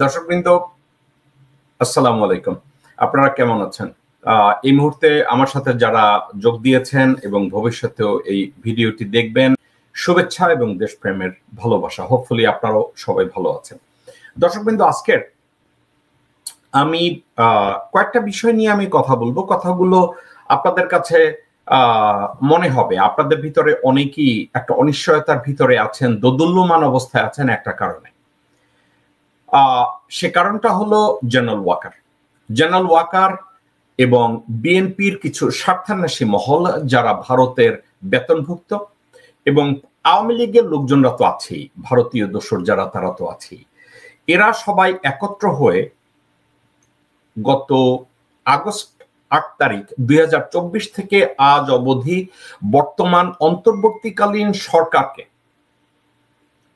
দর্শকবৃন্দ, আসসালামু আলাইকুম। আপনারা কেমন আছেন? এই মুহূর্তে আমার সাথে যারা যোগ দিয়েছেন এবং ভবিষ্যতেও এই ভিডিওটি দেখবেন, শুভেচ্ছা এবং দেশপ্রেমের ভালোবাসা। হোপফুলি আপনারাও সবাই ভালো আছেন। দর্শকবৃন্দ, আজকের আমি কয়েকটা বিষয় নিয়ে আমি কথা বলবো। কথাগুলো আপনাদের কাছে মনে হবে আপনাদের ভিতরে অনেকেই একটা অনিশ্চয়তার ভিতরে আছেন, দোদুল্যমান অবস্থায় আছেন একটা কারণে। সে কারণটা হলো জেনারেল ওয়াকার এবং বিএনপির কিছু স্বার্থান্বেষী মহল যারা ভারতের বেতনভুক্ত, এবং আওয়ামী লীগের লোকজনরা তো আছেই, ভারতীয় দোসর যারা তারা তো আছেই। এরা সবাই একত্র হয়ে গত আগস্ট 8 তারিখ 2024 থেকে আজ অবধি বর্তমান অন্তর্বর্তীকালীন সরকারকে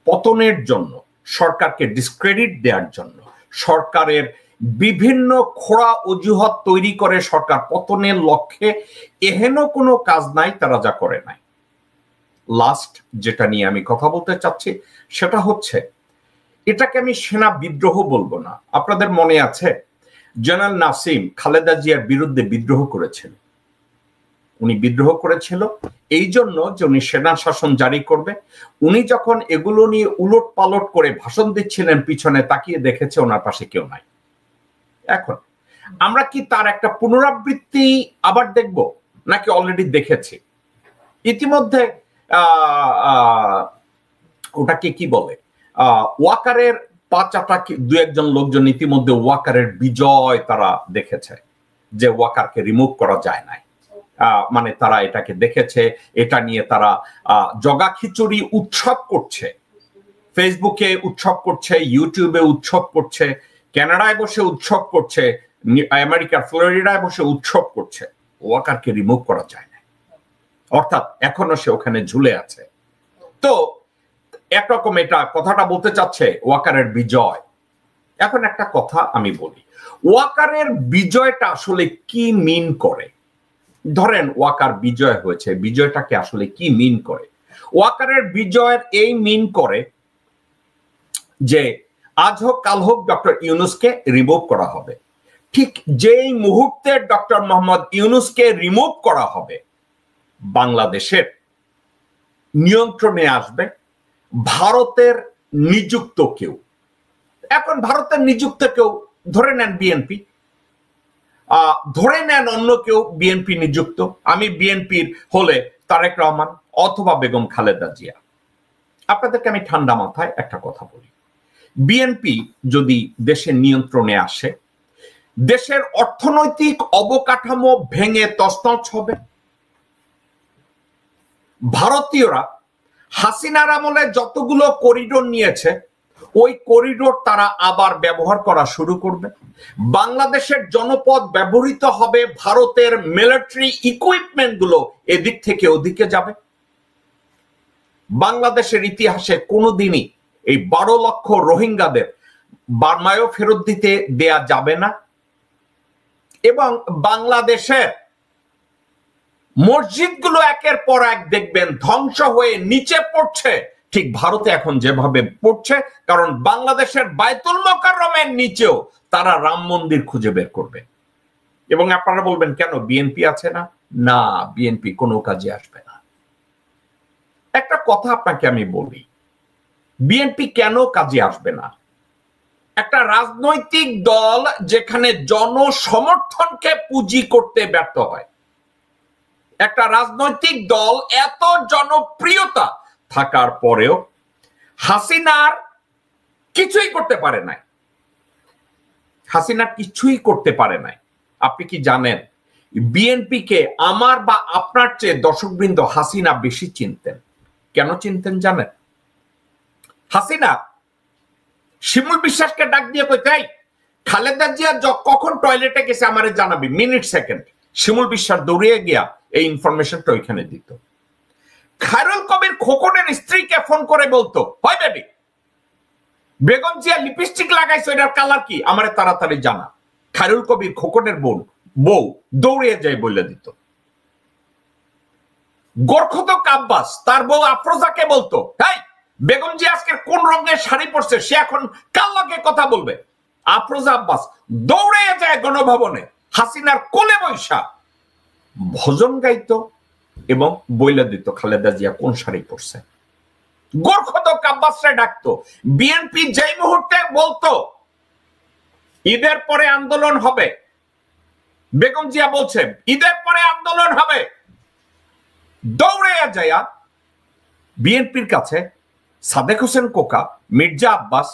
পতনের জন্য, সরকারকে ডিসক্রেডিট দেওয়ার জন্য, সরকারের বিভিন্ন খোড়া অজুহাত তৈরি করে সরকার পতনের লক্ষ্যে এহেন কোনো কাজ নাই তারা যা করে নাই। লাস্ট যেটা নিয়ে আমি কথা বলতে চাচ্ছি সেটা হচ্ছে, এটাকে আমি সেনা বিদ্রোহ বলবো না। আপনাদের মনে আছে জেনারেল নাসিম খালেদা জিয়ার বিরুদ্ধে বিদ্রোহ করেছিল। উনি বিদ্রোহ করেছিল এই জন্য যে উনি সেনা শাসন জারি করবে। উনি যখন এগুলো নিয়ে উলট পালট করে ভাষণ দিচ্ছিলেন, পিছনে তাকিয়ে দেখেছে ওনার পাশে কেউ নাই। এখন আমরা কি তার একটা পুনরাবৃত্তি আবার দেখব, নাকি অলরেডি দেখেছি? ইতিমধ্যে ওটাকে কি বলে, ওয়াকারের পাঁচাটা দু একজন লোকজন ইতিমধ্যে ওয়াকারের বিজয় তারা দেখেছে, যে ওয়াকারকে রিমুভ করা যায় নাই। মানে তারা এটাকে দেখেছে, এটা নিয়ে তারা জগা খিচুড়ি উৎসব করছে, ফেসবুকে উৎসব করছে, ইউটিউবে উৎসব করছে, কানাডায় বসে উৎসব করছে, আমেরিকার ফ্লোরিডায় বসে উৎসব করছে। ওয়াকারকে রিমুভ করা যায় না, অর্থাৎ এখনো সে ওখানে ঝুলে আছে। তো একরকম এটা কথাটা বলতে চাচ্ছে ওয়াকারের বিজয়। এখন একটা কথা আমি বলি, ওয়াকারের বিজয়টা আসলে কি মিন করে? ধরেন ওয়াকার বিজয় হয়েছে, বিজয়টাকে আসলে কি মিন করে? ওয়াকারের বিজয়ের এই মিন করে যে আজ হোক কাল হোক ডক্টর ইউনূসকে রিমুভ করা হবে। ঠিক যেই মুহূর্তে ডক্টর মোহাম্মদ ইউনূসকে রিমুভ করা হবে, বাংলাদেশের নিয়ন্ত্রণে আসবে ভারতের নিযুক্ত কেউ। এখন ভারতের নিযুক্ত কেউ ধরে নেন বিএনপি, ধরে নেন অন্য কেউ বিএনপি নিযুক্ত। আমি বিএনপির হলে তারেক রহমান অথবা বেগম খালেদা জিয়া। আপনাদেরকে আমি ঠান্ডা মাথায় একটা কথা বলি, বিএনপি যদি দেশের নিয়ন্ত্রণে আসে, দেশের অর্থনৈতিক অবকাঠামো ভেঙে তছনছ হবে। ভারতীয়রা হাসিনার আমলে যতগুলো করিডোর নিয়েছে, ওই করিডোর তারা আবার ব্যবহার করা শুরু করবে। বাংলাদেশের জনপদ ব্যবহৃত হবে, ভারতের মিলিটারি ইকুইপমেন্ট গুলো এদিক থেকে ওদিকে যাবে। বাংলাদেশের ইতিহাসে কোনোদিনই এই 12 লক্ষ রোহিঙ্গাদের বার্মায়ও ফেরত দিতে দেয়া যাবে না। এবং বাংলাদেশের মসজিদগুলো একের পর এক দেখবেন ধ্বংস হয়ে নিচে পড়ছে, ঠিক ভারতে এখন যেভাবে পড়ছে। কারণ বাংলাদেশের বায়তুল মোকাররমের নিচেও তারা রাম মন্দির খুঁজে বের করবে। এবং আপনারা বলবেন কেন বিএনপি আছে না? না, বিএনপি কোনো কাজে আসবে না। একটা কথা আপনাকে আমি বলি, বিএনপি কেন কাজে আসবে না? একটা রাজনৈতিক দল যেখানে জনসমর্থনকে পুঁজি করতে ব্যর্থ হয়, একটা রাজনৈতিক দল এত জনপ্রিয়তা থাকার পরেও হাসিনার কিছুই করতে পারে নাই, হাসিনা কিছুই করতে পারে নাই। আপনি কি জানেন বিএনপিকে আমার বা আপনার চেয়ে দর্শকবৃন্দ হাসিনা বেশি চিনতেন? কেন চিনতেন জানেন? হাসিনা শিমুল বিশ্বাসকে ডাক দিয়ে কইতাই, খালেদা জিয়া কখন টয়লেটে গেছে আমারে জানাবি, মিনিট সেকেন্ড। শিমুল বিশ্বাস দৌড়িয়ে গিয়া এই ইনফরমেশনটা ওইখানে দিত। খায়রুল কবির খোকনের স্ত্রীকে ফোন করে বলতো, হয় বেবি বেগম জিয়া লিপস্টিক লাগাইছে, এটার কালার কি, আমারে তাড়াতাড়ি জানা। খায়রুল কবির খোকনের বউ দৌড়িয়ে যায় বলে দিত। গোরখতক আব্বাস তার বউ আফরোজাকে বলতো, তাই বেগম জিয়া আজকে কোন রঙের শাড়ি পরছে, সে এখন কার লগে কথা বলবে, আফরোজা আব্বাস দৌড়ে যায় গণভবনে, হাসিনার কোলে বৈশা ভজন গাইতো এবং বইলা দিত খালেদা জিয়া কোন শাড়ি পরছে। গোরখদক আব্বাসরে ডাকতো। বিএনপি যেই মুহূর্তে বলতো ঈদের পরে আন্দোলন হবে, বেগম জিয়া বলছে ঈদের পরে আন্দোলন হবে, দৌড়ে যায়া বিএনপির কাছে সাদেক হোসেন কোকা, মির্জা আব্বাস,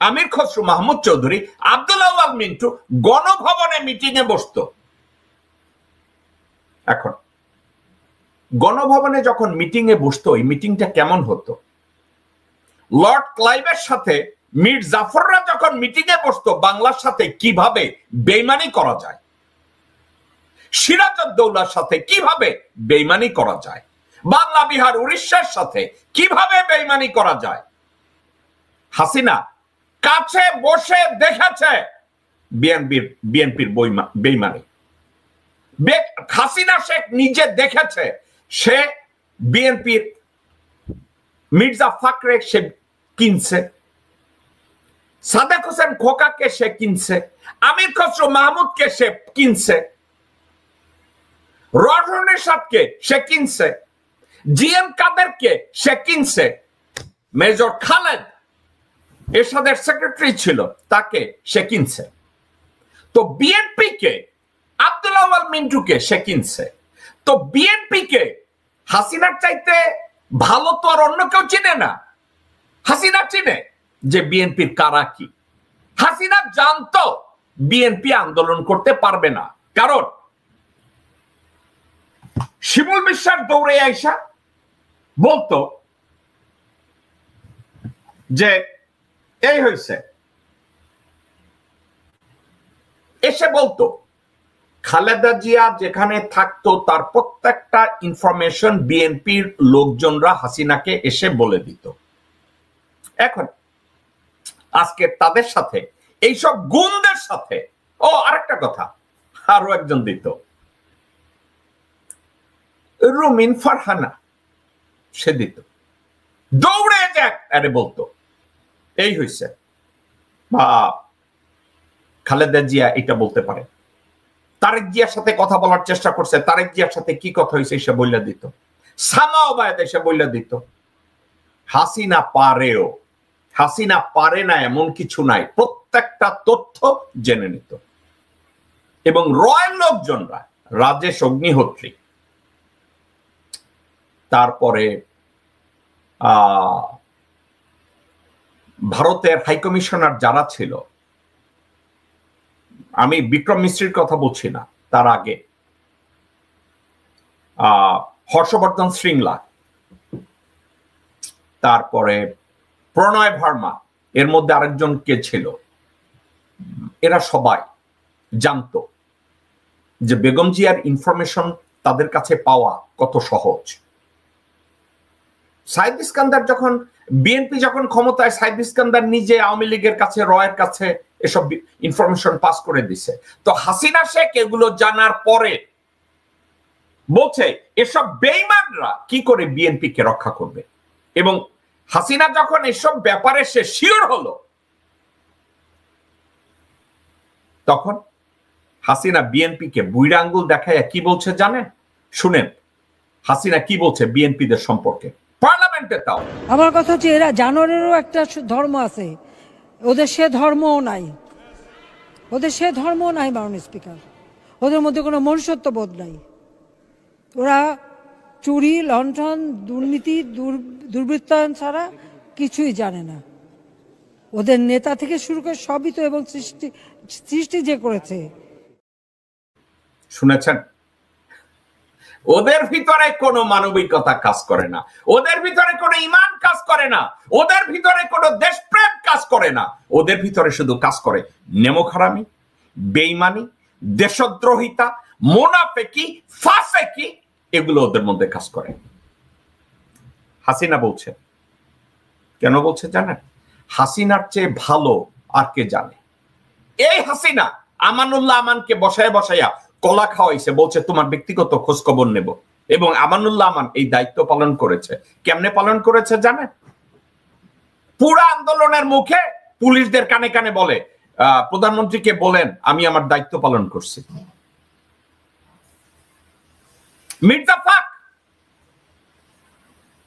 আমির খসরু মাহমুদ চৌধুরী, আব্দুল আউয়াল মিন্টু গণভবনে মিটিং এ বসতো। এখন গণভবনে যখন মিটিং এ বসতো, এই মিটিংটা কেমন হতো? লর্ড ক্লাইভের সাথে মীর জাফররা যখন মিটিং এ বসতো বাংলার সাথে কিভাবে বেইমানি করা যায়, সিরাজউদ্দৌলার সাথে কিভাবে বেইমানি করা যায়, বাংলা বিহার উড়িষ্যার সাথে কিভাবে বেইমানি করা যায়, হাসিনা কাছে বসে দেখেছে বিএনপির বেইমানি। হাসিনা শেখ নিজে দেখেছে, সে বিএনপির মির্জা ফাকরে সে কিনছে, সাদেক হোসেন খোকাকে সে কিনছে, আমির খসরু মাহমুদকে সে কিনছে, রজনীর সাথে সে কিনছে, জিএম কাদেরকে সে কিনছে, মেজর খালেদ এরশাদের সেক্রেটারি ছিল তাকে সে কিনছে। তো বিএনপি কে আব্দুল আউয়াল মিন্টুকে সে কিনছে। তো বিএনপি কে হাসিনার চাইতে ভালো তো আর অন্য কেউ চিনে না। হাসিনা চিনে যে বিএনপির কারা কি। হাসিনা জানতো বিএনপি আন্দোলন করতে পারবে না, কারণ শিমুল বিশ্বাস দৌড়ে আইসা বলতো যে এই হয়েছে, এসে বলতো খালেদা জিয়া যেখানে থাকতো তার প্রত্যেকটা ইনফরমেশন বিএনপির লোকজনরা হাসিনাকে এসে বলে দিত। এখন আজকে তাদের সাথে এইসব গুন্ডাদের সাথে, ও আরেকটা কথা আরো একজন দিত, রুমিন ফারহানা, সে দিত, দৌড়ে যাক আরে বলতো এই হয়েছে বা খালেদা জিয়া এটা বলতে পারে। তারেক জিয়ার সাথে কথা বলার চেষ্টা করছে, তারেক জিয়ার সাথে কি কথা হয়েছে সে বইলা দিত, সামাও বায়াতে সে বইলা দিত। হাসিনা পারেও, হাসিনা পারে না এমন কিছু নাই, প্রত্যেকটা তথ্য জেনে নিত। এবং রয়্যাল লোকজনরা, রাজেশ অগ্নিহোত্রী, তারপরে ভারতের হাইকমিশনার যারা ছিল, আমি বিক্রম মিশ্রির কথা বলছি না, তার আগে হর্ষবর্ধন শ্রীংলা, তারপরে প্রণয় ভার্মা, এর মধ্যে আরেকজন কে ছিল, এরা সবাই জানতো যে বেগম জিয়ার ইনফরমেশন তাদের কাছে পাওয়া কত সহজ। সাইদ ইস্কান্দার যখন বিএনপি যখন ক্ষমতায়, সাইদ ইস্কান্দার নিজে আওয়ামী লীগের কাছে, রয়ের কাছে এসব ইনফরমেশন পাস করে দিছে। তো হাসিনা শেখ এগুলো জানার পরে বলছে এসব বেঈমানরা কি করে বিএনপি কে রক্ষা করবে। এবং হাসিনা যখন এসব ব্যাপারে সে শিওর হলো, তখন হাসিনা বিএনপি কে বুইড়া আঙ্গুল দেখায় কি বলছে জানেন? শুনেন হাসিনা কি বলছে বিএনপিদের সম্পর্কে পার্লামেন্টে। তাও আমার কথা হচ্ছে এরা জানোয়ারেরও একটা ধর্ম আছে, ওদের সে ধর্মও নাই, ওদের সে ধর্মও নাই মাননীয় স্পিকার। ওদের মধ্যে কোনো মনুষ্যত্ব বোধ নাই। ওরা চুরি, লণ্ঠন, দুর্নীতি, দুর্বৃত্তায়ন ছাড়া কিছুই জানে না। ওদের নেতা থেকে শুরু করে সবই তো, এবং সৃষ্টি যে করেছে। শুনেছেন? ওদের ভিতরে কোনো মানবিকতা কাজ করে না, ওদের ভিতরে কোনো ঈমান কাজ করে না, ওদের ভিতরে কোনো দেশপ্রেম কাজ করে না। ওদের ভিতরে শুধু কাজ করে নেমোখারামি, বেঈমানি, দেশদ্রোহিতা, মুনাফিকি, ফাসিকি, এগুলো ওদের মধ্যে কাজ করে। হাসিনা বলছে, কেন বলছে জানেন? হাসিনার চেয়ে ভালো আর কে জানে। এই হাসিনা আমানুল্লাহ আমানকে বসায় বসাইয়া কলা খাওয়াইছে, বলছে তোমার ব্যক্তিগত খোঁজ খবর নেব। এবং আমানুল্লাহ আমান এই দায়িত্ব পালন করেছে। কেমনে পালন করেছে জানেন? পুরা আন্দোলনের মুখে পুলিশদের কানে কানে বলে প্রধানমন্ত্রীকে বলেন আমি আমার দায়িত্ব পালন করছি। মির্জা ফাক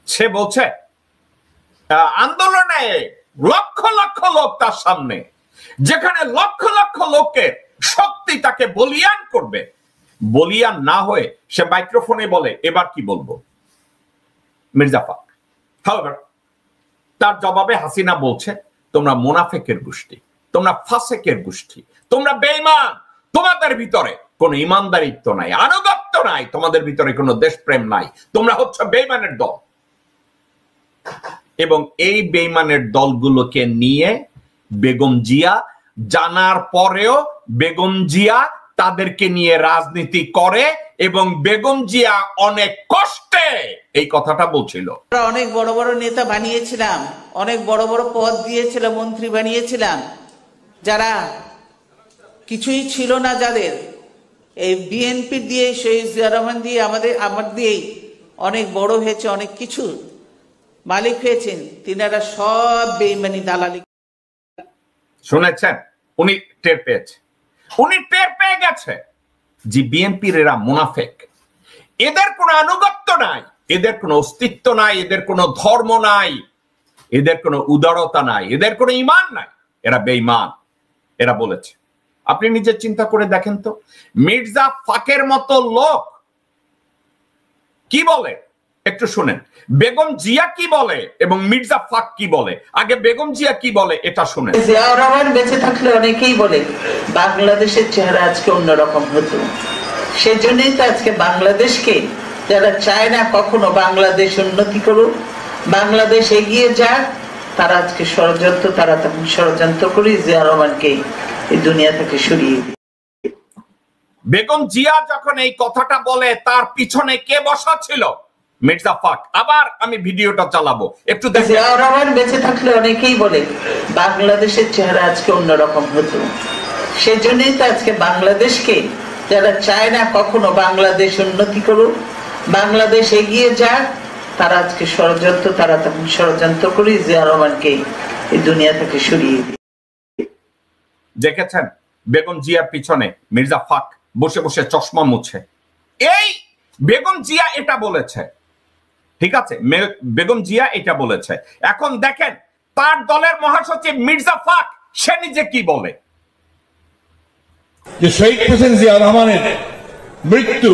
সে বলছে আন্দোলনে লক্ষ লক্ষ লোক তার সামনে, যেখানে লক্ষ লক্ষ লোকের শক্তি তাকে বলিয়ান করবে, বলিয়ান না হয়ে সে মাইক্রোফোনে বলে এবার কি বলবো। মির্জা ফাক তার জবাবে হাসিনা বলছে তোমরা মুনাফেকের গোষ্ঠী, তোমরা ফাসেকের গোষ্ঠী, তোমরা বেঈমান, তোমাদের ভিতরে কোনো ইমানদারিত্ব নাই, আনুগত্য নাই, তোমাদের ভিতরে কোনো দেশপ্রেম নাই, তোমরা হচ্ছে বেঈমানের দল। এবং এই বেঈমানের দলগুলোকে নিয়ে বেগম জিয়া জানার পরেও বেগম জিয়া তাদেরকে নিয়ে রাজনীতি করে এবং বেগম জিয়া অনেক কষ্টে এই কথাটা বলছিল। অনেক বড় বড় নেতা বানিয়েছিলাম, অনেক বড় বড় পদ দিয়েছিলাম, মন্ত্রী বানিয়েছিলাম, যারা কিছুই ছিল না, যাদের এই বিএনপি দিয়ে শহীদ জিয়াউর রহমান দিয়ে আমার দিয়েই অনেক বড় হয়েছে, অনেক কিছু মালিক হয়েছেন, তিনারা সব বেঈমানি দালালি। শুনেছেন, উনি টের পেয়েছে, উনি টের পেয়ে গেছে যে বিএনপির এরা মুনাফেক, এদের কোনো আনুগত্য নাই, এদের কোনো অস্তিত্ব নাই, এদের কোনো ধর্ম নাই, এদের কোনো উদারতা নাই, এদের কোনো ঈমান নাই, এরা বেঈমান, এরা বলেছে। আপনি নিজে চিন্তা করে দেখেন তো, মির্জা ফাকের মতো লোক কি বলে একটু শুনেন। বেগম জিয়া কি বলে এবং মির্জা ফাক কি বলে, আগে বেগম জিয়া কি বলে এটা শুনেন। জিয়াউর রহমান বেঁচে থাকলে অনেকেই বলে বাংলাদেশের চেহারা আজকে অন্যরকম হতো, সেজন্যই তো আজকে বাংলাদেশকে যারা চায় না কখনো বাংলাদেশ উন্নতি করুক, বাংলাদেশ এগিয়ে যাক, তারা আজকে ষড়যন্ত্র, তারা তখন ষড়যন্ত্র করে জিয়াউর রহমানকে এই দুনিয়া থেকে সরিয়ে দিই। বেগম জিয়া যখন এই কথাটা বলে তার পিছনে কে বসা ছিল? মির্জা ফাক। আবার আমি ভিডিওটা চালাবো, একটু দেখেন। জিয়াউর রহমান বেঁচে থাকলে অনেকেই বলে বাংলাদেশের চেহারা আজকে অন্যরকম হতো, সেজন্যই তো আজকে বাংলাদেশকে যারা চায় না কখনো বাংলাদেশ উন্নতি করুক, বাংলাদেশ এগিয়ে যাক, তারা আজকে ষড়যন্ত্র, তারা তখন ষড়যন্ত্র করে জিয়াউর রহমানকে এই দুনিয়া থেকে সরিয়ে দিই। দেখেছেন বেগম জিয়ার পিছনে মির্জা ফাক বসে বসে চশমা মুছে। এই বেগম জিয়া এটা বলেছে, ঠিক আছে, বেগম জিয়া এটা বলেছে। এখন দেখেন তার দলের মহাসচিব মির্জা ফাক সে নিজে কি বলে। যে শহীদ প্রেসিডেন্ট জিয়া রহমানের মৃত্যু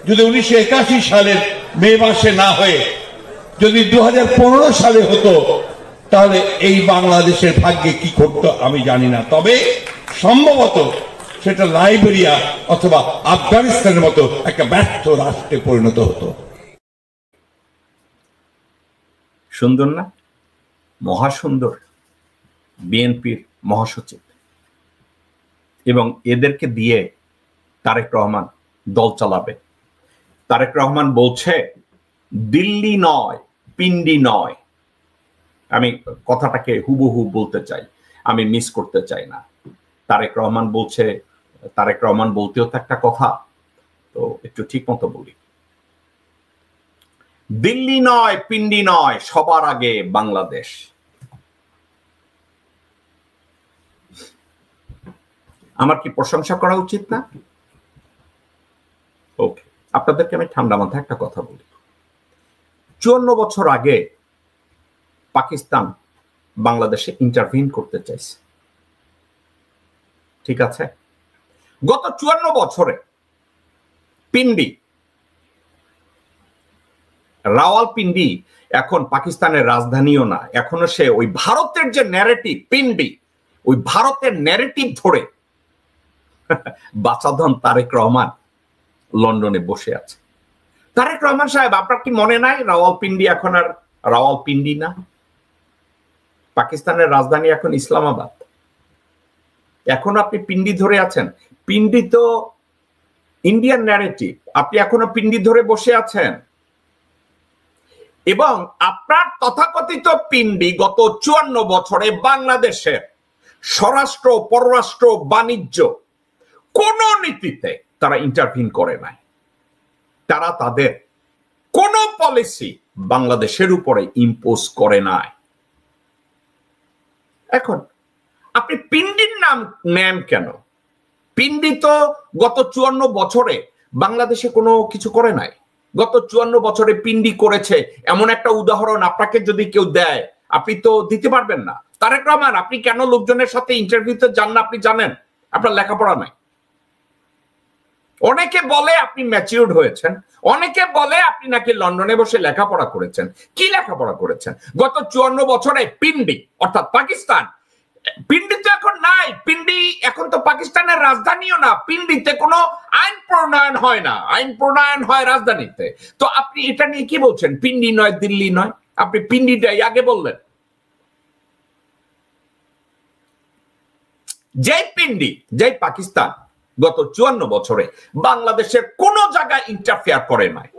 যদি 1981 সালের মে মাসে না হয়ে যদি 2015 সালে হতো, তাহলে এই বাংলাদেশের ভাগ্যে কি ঘটতো আমি জানি না, তবে সম্ভবত সেটা লাইবেরিয়া অথবা আফগানিস্তানের মতো একটা ব্যর্থ রাষ্ট্রে পরিণত হতো। সুন্দর না? মহাসুন্দর বিএনপির মহাসচিব, এবং এদেরকে দিয়ে তারেক রহমান দল চালাবে। তারেক রহমান বলছে দিল্লি নয়, পিন্ডি নয়। আমি কথাটাকে হুবহু বলতে চাই, আমি মিস করতে চাই না। তারেক রহমান বলছে, তারেক রহমান বলতেও তো একটা কথা, তো একটু ঠিক মতো বলি। দিল্লি নয়, পিন্ডি নয়, সবার আগে বাংলাদেশ। আমার কি প্রশংসা করা উচিত না? ওকে, আপনাদেরকে আমি ঠান্ডা মাথায় একটা কথা বলি। 54 বছর আগে পাকিস্তান বাংলাদেশে ইন্টারভিন করতে চাইছে, ঠিক আছে? গত 54 বছরে পিন্ডি, রাওয়ালপিন্ডি এখন পাকিস্তানের রাজধানীও না, এখনো সে ওই ভারতের যে ন্যারেটিভ পিন্ডি, ওই ভারতের ন্যারেটিভ ধরে বাচাধন তারেক রহমান লন্ডনে বসে আছে। তারেক রহমান সাহেব, আপনার কি মনে নাই রাওয়ালপিন্ডি এখন আর রাওয়ালপিন্ডি না? পাকিস্তানের রাজধানী এখন ইসলামাবাদ। এখন আপনি পিন্ডি ধরে আছেন। পিন্ডি তো ইন্ডিয়ান ন্যারেটিভ, আপনি এখনো পিন্ডি ধরে বসে আছেন। এবং আপনার তথাকথিত পিন্ডি গত 54 বছরে বাংলাদেশের স্বরাষ্ট্র, পররাষ্ট্র, বাণিজ্য কোন নীতিতে তারা ইন্টারভিন করে নাই। তারা তাদের কোন পলিসি বাংলাদেশের উপরে ইম্পোজ করে নাই। এখন আপনি পিন্ডির নাম নেন কেন? পিন্ডি তো গত 54 বছরে বাংলাদেশে কোনো কিছু করে নাই। গত 54 বছরে পিন্ডি করেছে এমন একটা উদাহরণ আপনাকে যদি কেউ দেয় আপনি তো দিতে পারবেন না। তারেক রহমান, আপনি কেন লোকজনের সাথে ইন্টারভিউতে যান না আপনি জানেন? আপনার লেখাপড়া নাই। অনেকে বলে আপনি ম্যাচিউরড হয়েছেন, অনেকে বলে আপনি নাকি লন্ডনে বসে লেখাপড়া করেছেন। কি লেখাপড়া করেছেন? গত 54 বছরে পিন্ডি অর্থাৎ পাকিস্তান, পিন্ডি তো এখন নাই। পিন্ডি এখন তো পাকিস্তানের রাজধানীও না। পিন্ডিতে কোনো আইন প্রণয়ন হয় না, আইন প্রণয়ন হয় রাজধানীতে। তো আপনি এটা নিয়ে কি বলছেন? পিন্ডি নয়, দিল্লি নয়, আপনি পিন্ডিটাই আগে বললেন। যেই পিন্ডি, যেই পাকিস্তান গত 54 বছরে বাংলাদেশের কোন জায়গায় ইন্টারফেয়ার করে নাই,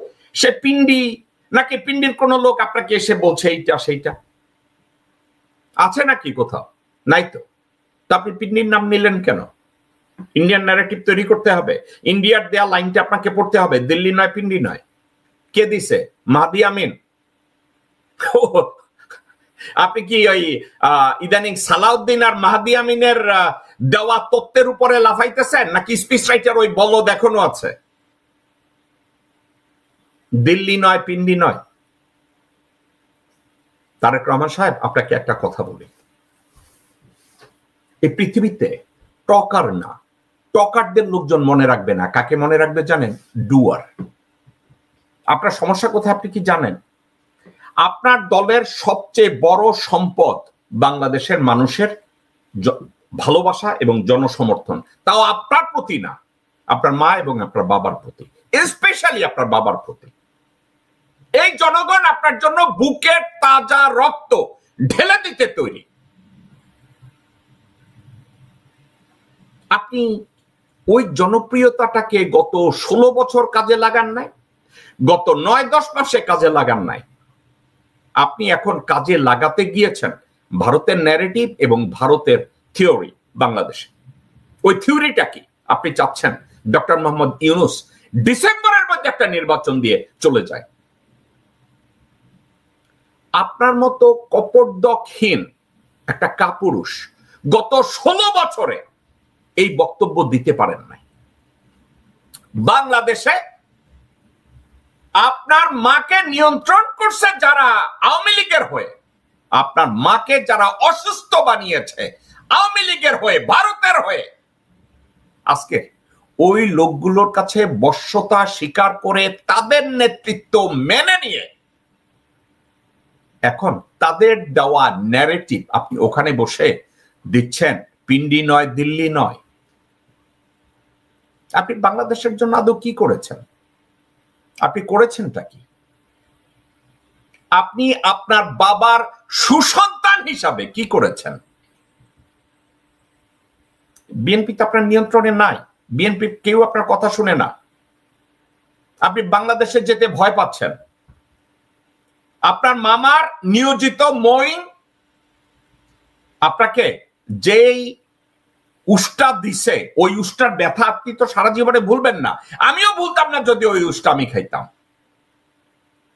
সে পিন্ডি নাকি পিন্ডির কোন লোক আপনাকে এসে বলছে এইটা সেইটা আছে নাকি কোথাও? নাই তো। আপনি পিন্ডির নাম নিলেন কেন? ইন্ডিয়ান ন্যারেটিভ তৈরি করতে হবে, ইন্ডিয়ার দেয়া লাইনটা আপনাকে পড়তে হবে, দিল্লি নয় পিন্ডি নয়। কে দিছে? মাহদি আমিন। আপনি কি ওই ইদানিং সালাউদ্দিন আর মাহদি আমিনের দেওয়া তত্ত্বের উপরে লাফাইতেছেন নাকি স্পিচ রাইটার ওই বলদ এখনো আছে? দিল্লি নয় পিন্ডি নয়। তারেক রহমান সাহেব, আপনাকে একটা কথা বলি, এই পৃথিবীতে টকার না, টকারদের লোকজন মনে রাখবে না। কাকে মনে রাখবে জানেন? ডুয়ার। আপনার সমস্যা কোথায় আপনি কি জানেন? আপনার দলের সবচেয়ে বড় সম্পদ বাংলাদেশের মানুষের ভালোবাসা এবং জনসমর্থন, তাও আপনার প্রতি না, আপনার মা এবং আপনার বাবার প্রতি, স্পেশালি আপনার বাবার প্রতি। এই জনগণ আপনার জন্য বুকের তাজা রক্ত ঢেলে দিতে তৈরি। আপনি ওই জনপ্রিয়তাটাকে গত 16 বছর কাজে লাগান নাই, গত 9-10 মাসে কাজে লাগান নাই। আপনি এখন কাজে লাগাতে গিয়েছেন ভারতের ন্যারেটিভ এবং ভারতের থিওরি বাংলাদেশে। ওই থিওরিটা কি? আপনি চাচ্ছেন ডক্টর মোহাম্মদ ইউনূস ডিসেম্বরের মধ্যে একটা নির্বাচন দিয়ে চলে যায়। আপনার মতো কপটদকহীন একটা কাপুরুষ গত 16 বছরে এই বক্তব্য দিতে পারেন নাই। বাংলাদেশে আপনার মাকে নিয়ন্ত্রণ করছে যারা আওয়ামী লীগের হয়ে, আপনার মাকে যারা অসুস্থ বানিয়েছে আওয়ামী লীগের হয়ে, ভারতের হয়ে, আজকে ওই লোকগুলোর কাছে বশ্যতা স্বীকার করে তাদের নেতৃত্ব মেনে নিয়ে এখন তাদের দেওয়া ন্যারেটিভ আপনি ওখানে বসে দিচ্ছেন। পিন্ডি নয়, দিল্লি নয়। আপনি বাংলাদেশের জন্য আদৌ কি করেছেন? আপনি করেছেনটা কি? আপনি আপনার বাবার সুসন্তান হিসাবে কি করেছেন? বিএনপি তো আপনার নিয়ন্ত্রণে নাই, বিএনপি কেউ আপনার কথা শুনে না। আপনি বাংলাদেশে যেতে ভয় পাচ্ছেন। আপনার মামার নিয়োজিত মঈন আপনাকে যেই উষ্টা দিছে, ওই উষ্টার ব্যথা আপনি তো সারা জীবনে ভুলবেন না। আমিও ভুলতাম না যদি ওই উষ্টা আমি খাইতাম।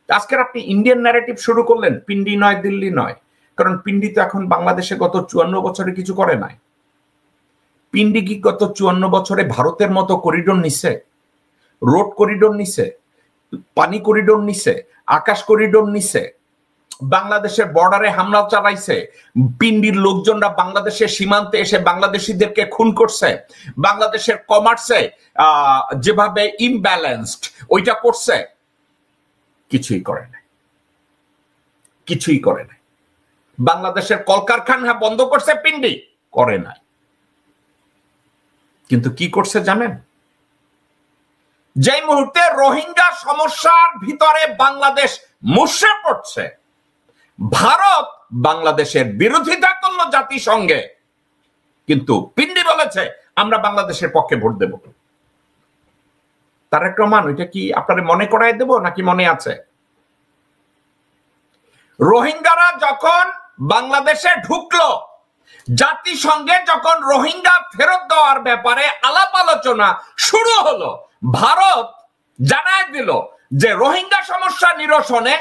আজকের আপনি ইন্ডিয়ান ন্যারেটিভ শুরু করলেন, পিন্ডি নয়, দিল্লি নয়। কারণ পিন্ডি তো এখন বাংলাদেশে গত 54 বছরে কিছু করে নাই। পিন্ডি কি গত 54 বছরে ভারতের মতো করিডোর নিছে? রোড করিডোর নিছে, পানি করিডোর নিছে, আকাশ করিডোর নিছে, বাংলাদেশের বর্ডারে হামলা চালাইছে, পিন্ডির লোকজনরা বাংলাদেশের সীমান্তে এসে বাংলাদেশিদেরকে খুন করছে, বাংলাদেশের কমার্সে যেভাবে ইমব্যালেন্সড ওইটা করছে? কিছুই করে নাই, কিছুই করে নাই। বাংলাদেশের কলকারখানা বন্ধ করছে পিন্ডি? করে নাই। কিন্তু কি করছে জানেন? যে মুহূর্তে রোহিঙ্গা সমস্যার ভিতরে বাংলাদেশ মুষড়ে পড়ছে, ভারত বাংলাদেশের বিরোধিতা করলো জাতিসংঘে, কিন্তু পিন্ডি বলেছে আমরা বাংলাদেশের পক্ষে ভোট দেব। তারেক রহমান, ওইটা কি আপনারা মনে করায় দেব নাকি মনে আছে? রোহিঙ্গারা যখন বাংলাদেশে ঢুকলো, জাতিসংঘে যখন রোহিঙ্গা ফেরত দেওয়ার ব্যাপারে আলাপ আলোচনা শুরু হলো, ভারত জানায় দিল যে রোহিঙ্গা সমস্যা নিরসনে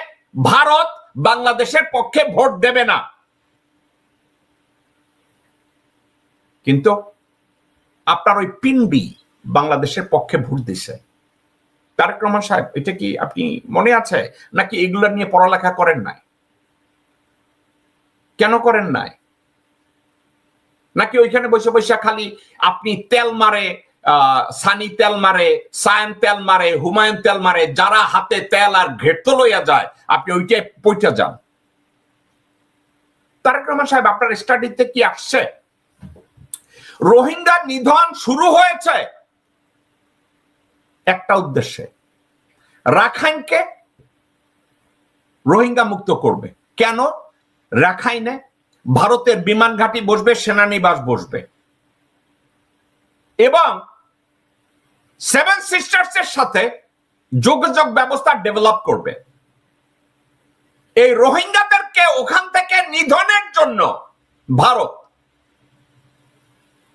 ভারত বাংলাদেশের পক্ষে ভোট দেবে না। কিন্তু আপনার ওই পিন্ডি বাংলাদেশের পক্ষে ভোট দিছে। তারেক রহমান সাহেব, এটা কি আপনি মনে আছে নাকি এগুলো নিয়ে পড়ালেখা করেন নাই? কেন করেন নাই? নাকি ওইখানে বসে বসে খালি আপনি তেল মারে, সানি তেল মারে, সায়ান তেল মারে, হুমায়ুন তেল মারে, যারা হাতে তেল আর ঘেটতো লইয়া যায় আপনি ওইটাই পইটা যান? তারেক রহমান সাহেব, আপনার স্টাডিতে কি আসছে রোহিঙ্গা নিধন শুরু হয়েছে একটা উদ্দেশ্যে, রাখাইনকে রোহিঙ্গা মুক্ত করবে? কেন? রাখাইনে ভারতের বিমান ঘাঁটি বসবে, সেনানিবাস বসবে এবং সেভেন সিস্টার্স এর সাথে যোগাযোগ ব্যবস্থা ডেভেলপ করবে। এই রোহিঙ্গাদেরকে ওখান থেকে নিধনের জন্য ভারত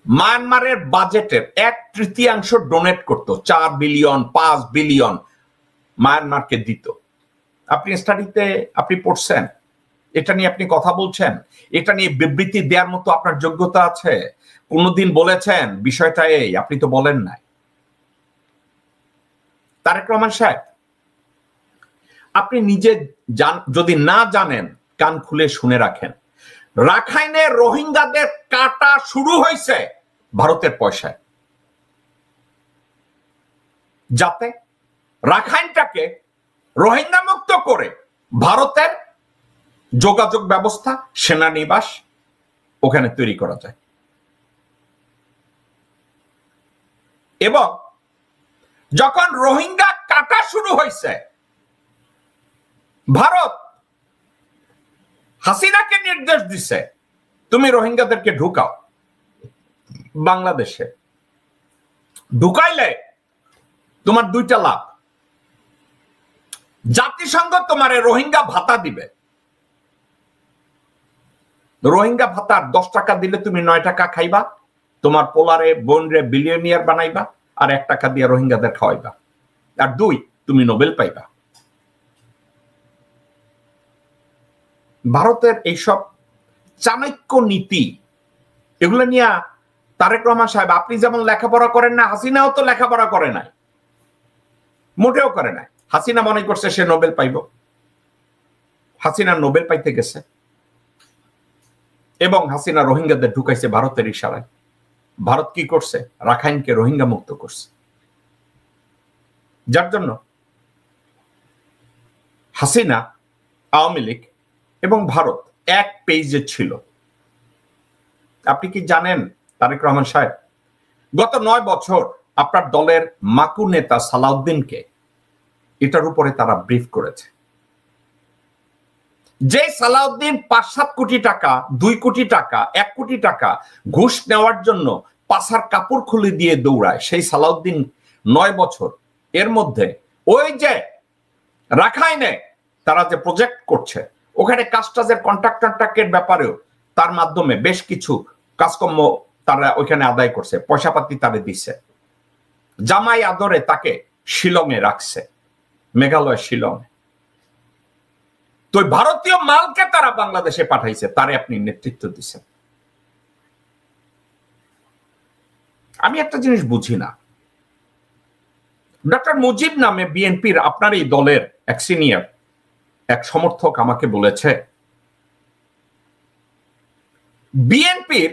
মায়ানমারের বাজেটের 1/3 ডোনেট করত, 4 বিলিয়ন 5 বিলিয়ন মায়ানমারকে দিত। আপনি স্টাডিতে আপনি পড়ছেন, এটা নিয়ে আপনি কথা বলছেন, এটা নিয়ে বিবৃতি দেওয়ার মতো আপনার যোগ্যতা আছে? কোনদিন বলেছেন বিষয়টা এই? আপনি তো বলেন নাই। তারেক রহমান সাহেব, আপনি নিজে যদি না জানেন কান খুলে শুনে রাখেন, রাখাইনে রোহিঙ্গাদের কাটা শুরু হয়েছে ভারতের পয়সায়, যাতে রাখাইনটাকে রোহিঙ্গা মুক্ত করে ভারতের যোগাযোগ ব্যবস্থা, সেনানিবাস ওখানে তৈরি করা যায়। এবং যখন রোহিঙ্গা কাটা শুরু হয়েছে, ভারত হাসিনাকে নির্দেশ দিছে তুমি রোহিঙ্গাদেরকে ঢুকাও বাংলাদেশে। ঢুকাইলে তোমার দুইটা লাভ, জাতিসংঘ তোমার রোহিঙ্গা ভাতা দিবে। রোহিঙ্গা ভাতার 10 টাকা দিলে তুমি 9 টাকা খাইবা, তোমার পোলারে বোনরে বিলিয়নিয়ার বানাইবা, আর 1 টাকা দিয়ে রোহিঙ্গাদের খাওয়াইবা, আর 2 তুমি নোবেল পাইবা। ভারতের এইসব চাণক্য নীতি, এগুলো নিয়ে তারেক রহমান সাহেব আপনি যেমন লেখাপড়া করেন না, হাসিনাও তো লেখাপড়া করে নাই, মোটেও করে নাই। হাসিনা মনে করছে সে নোবেল পাইব, হাসিনা নোবেল পাইতে গেছে এবং হাসিনা রোহিঙ্গাদের ঢুকাইছে ভারতের ইশারায়। ভারত কি করছে? রাখাইনকে রোহিঙ্গা মুক্ত করছে, যার জন্য হাসিনা, আওয়ামী লীগ এবং ভারত এক পেজে ছিল। আপনি কি জানেন তারেক রহমান সাহেব, গত 9 বছর আপনার দলের মাকু নেতা সালাউদ্দিনকে এটার উপরে তারা ব্রিফ করেছে। যে সালাউদ্দিন 5-7 কোটি টাকা, 2 কোটি টাকা, 1 কোটি টাকা ঘুষ নেওয়ার জন্য পাছার কাপড় খুলে দিয়ে দৌড়ায়, সেই সালাউদ্দিন 9 বছর এর মধ্যে ওই যে রাখাইনে তারা যে প্রজেক্ট করছে, ওখানে কাজটাজের কন্ট্রাক্টরের ব্যাপারেও তার মাধ্যমে বেশ কিছু কাজকর্ম তারা ওইখানে আদায় করছে, পয়সাপাতি তারা দিচ্ছে। জামাই আদরে তাকে শিলংয়ে রাখছে, মেঘালয় শিলংয়ে। তো ভারতীয় মালকে তারা বাংলাদেশে পাঠাইছে, তারে আপনি নেতৃত্ব দিচ্ছেন। আমি একটা জিনিস বুঝি না, ডক্টর মুজিব নামে বিএনপির আপনার এই দলের এক সিনিয়র এক সমর্থক আমাকে বলেছে, বিএনপির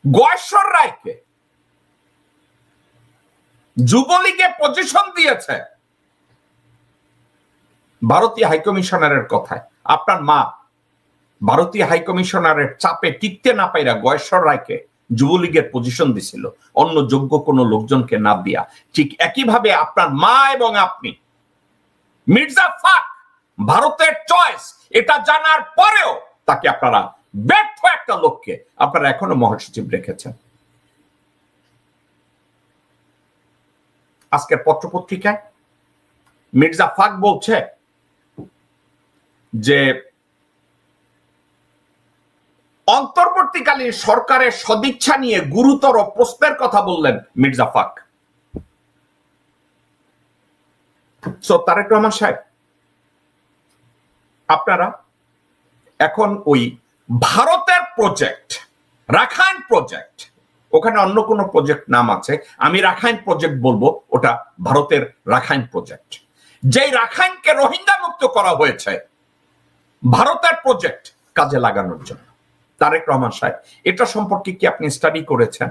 গয়েশ্বর রায়কে যুবলীগে পজিশন দিয়েছে ভারতীয় হাইকমিশনারের কথায়। আপনার মা ভারতীয় হাইকমিশনারের চাপে টিকতে না পাইরা গয়েশ্বর রায়কে যুবলীগের পজিশন দিছিল, অন্য যোগ্য কোনো লোকজনকে না দিয়া। ঠিক একইভাবে আপনার মা এবং আপনি, মির্জা ফাক ভারতের চয়েস এটা জানার পরেও তাকে আপনারা ব্যর্থ একটা লোককে আপনারা এখনো মহাসচিব রেখেছেন। আজকের পত্রপত্রিকায় মির্জা ফাক বলছে যে অন্তর্বর্তীকালীন সরকারের সদিচ্ছা নিয়ে গুরুতর প্রশ্নের কথা বললেন মির্জা ফাক। তারেক রহমান সাহেব, আপনারা এখন ওই ভারতের প্রজেক্ট, রাখাইন প্রজেক্ট, ওখানে অন্য কোন প্রজেক্ট নাম আছে, আমি রাখাইন প্রজেক্ট বলবো, ওটা ভারতের রাখাইন প্রজেক্ট। যেই রাখাইনকে রোহিঙ্গা মুক্ত করা হয়েছে ভারতের প্রজেক্ট কাজে লাগানোর জন্য। তারেক রহমান সাহেব, এটা সম্পর্কে কি আপনি স্টাডি করেছেন?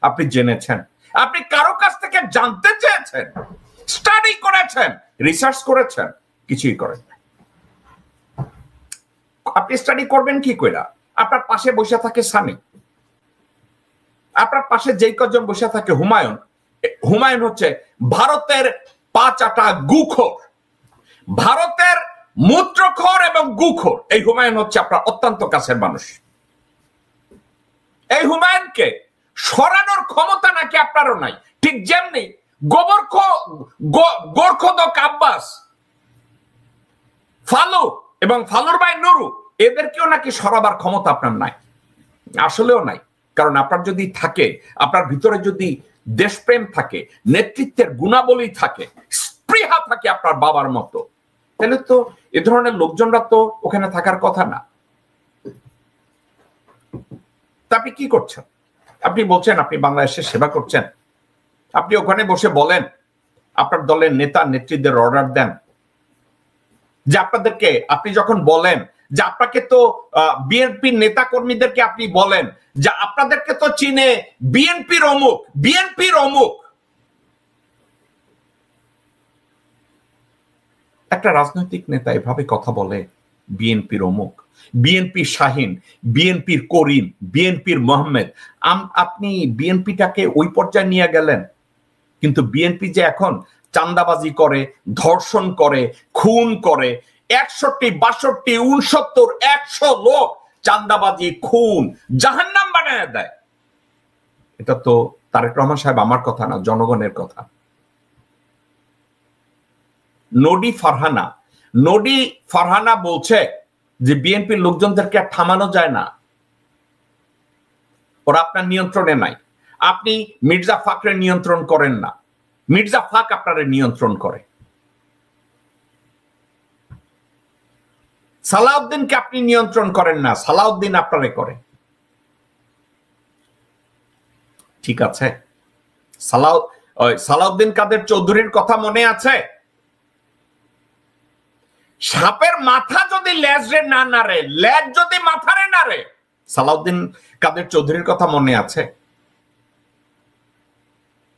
আপনি জেনেছেন? আপনি কারো কাছ থেকে জানতে চেয়েছেন? স্টাডি করেছেন? রিসার্চ করেছেন? কিছুই করেন না। আপনি স্টাডি করবেন কি কইরা? আপনার পাশে বসে থাকে সানি, আপনার পাশে যেই কজন বসে থাকে হুমায়ুন, হুমায়ুন হচ্ছে ভারতের পাঁচাটা গুখোর, ভারতের মূত্রখোর এবং গুখোর। এই হুমায়ুন হচ্ছে আপনার অত্যন্ত কাছের মানুষ। এই হুমায়ুনকে সরানোর ক্ষমতা নাকি আপনারও নাই, ঠিক যেমনি গোরখোদক আব্বাস, ফালু এবং ফালুর ভাই নুরু, এদেরকেও নাকি সরাবার ক্ষমতা আপনার নাই। আসলেও নাই। কারণ আপনার যদি থাকে, আপনার ভিতরে যদি দেশপ্রেম থাকে, নেতৃত্বের গুণাবলী থাকে, স্পৃহা থাকে আপনার বাবার মতো, তাহলে তো এ ধরনের লোকজনরা তো ওখানে থাকার কথা না। তা আপনি কি করছেন? আপনি বলছেন আপনি বাংলাদেশের সেবা করছেন, আপনি ওখানে বসে বলেন, আপনার দলের নেতা নেত্রীদের অর্ডার দেন যে আপনাদেরকে, আপনি যখন বলেন যে আপনাকে তো বিএনপির নেতা কর্মীদেরকে আপনি বলেন যে আপনাদেরকে তো চিনে বিএনপির অমুক, বিএনপির অমুক। একটা রাজনৈতিক নেতা এভাবে কথা বলে, বিএনপির অমুক, বিএনপির শাহিন, বিএনপির করিম, বিএনপির মোহাম্মদ। আপনি বিএনপিটাকে ওই পর্যায়ে নিয়ে গেলেন। কিন্তু বিএনপি যে এখন চাঁদাবাজি করে, ধর্ষণ করে, খুন করে, 61, 62, 69, 100 লোক চাঁদাবাজি, খুন, জাহান্নাম বানায় দেয়। এটা তো তারেক রহমান সাহেব আমার কথা না, জনগণের কথা। নডি ফারহানা বলছে যে বিএনপির লোকজনদেরকে আর থামানো যায় না, ওরা আপনার নিয়ন্ত্রণে নাই। আপনি মির্জা ফাকরে নিয়ন্ত্রণ করেন না, মির্জা ফাক আপনারে নিয়ন্ত্রণ করে। সালাউদ্দিনকে আপনি নিয়ন্ত্রণ করেন না, সালাউদ্দিন আপনারে করে। ঠিক আছে, সালাউদ্দিন কাদের চৌধুরীর কথা মনে আছে? সাপের মাথা যদি লেজরে না নাড়ে, লেজ যদি মাথারে নাড়ে, সালাউদ্দিন কাদের চৌধুরীর কথা মনে আছে?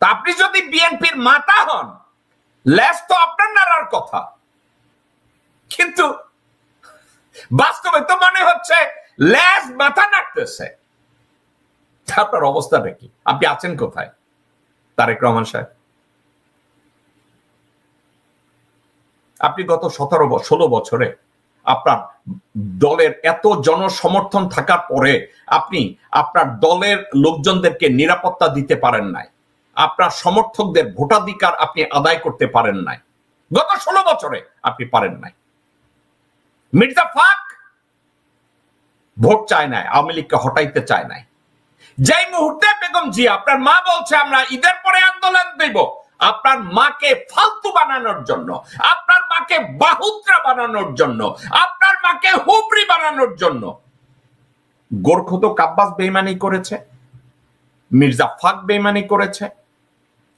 তা আপনি যদি বিএনপির মাথা হন, লেজ তো আপনার নাড়ার কথা, কিন্তু বাস্তবে তো মনে হচ্ছে লেজ মাথা নাড়তেছে। আপনার অবস্থাটা কি? আপনি আছেন কোথায় তারেক রহমান সাহেব? আপনি গত 17-16 বছরে আপনার দলের এত জনসমর্থন থাকার পরে আপনি আপনার দলের লোকজনদেরকে নিরাপত্তা দিতে পারেন নাই, আপনার সমর্থকদের ভোটাধিকার আপনি আদায় করতে পারেন নাই। গত 16 বছরে আপনি পারেন নাই। মির্জা ফাক ভোট চায় নাই, আওয়ামী লীগকে হটাইতে চায় নাই। যেই মুহূর্তে বেগম জিয়া, আপনার মা বলছে আমরা ঈদের পরে আন্দোলন দেব, আপনার মাকে ফালতু বানানোর জন্য, আপনার মাকে বাহুত্রা বানানোর জন্য, আপনার মাকে হুবড়ি বানানোর জন্য গোরখোদক আব্বাস বেইমানি করেছে, মির্জা ফাক বেইমানি করেছে,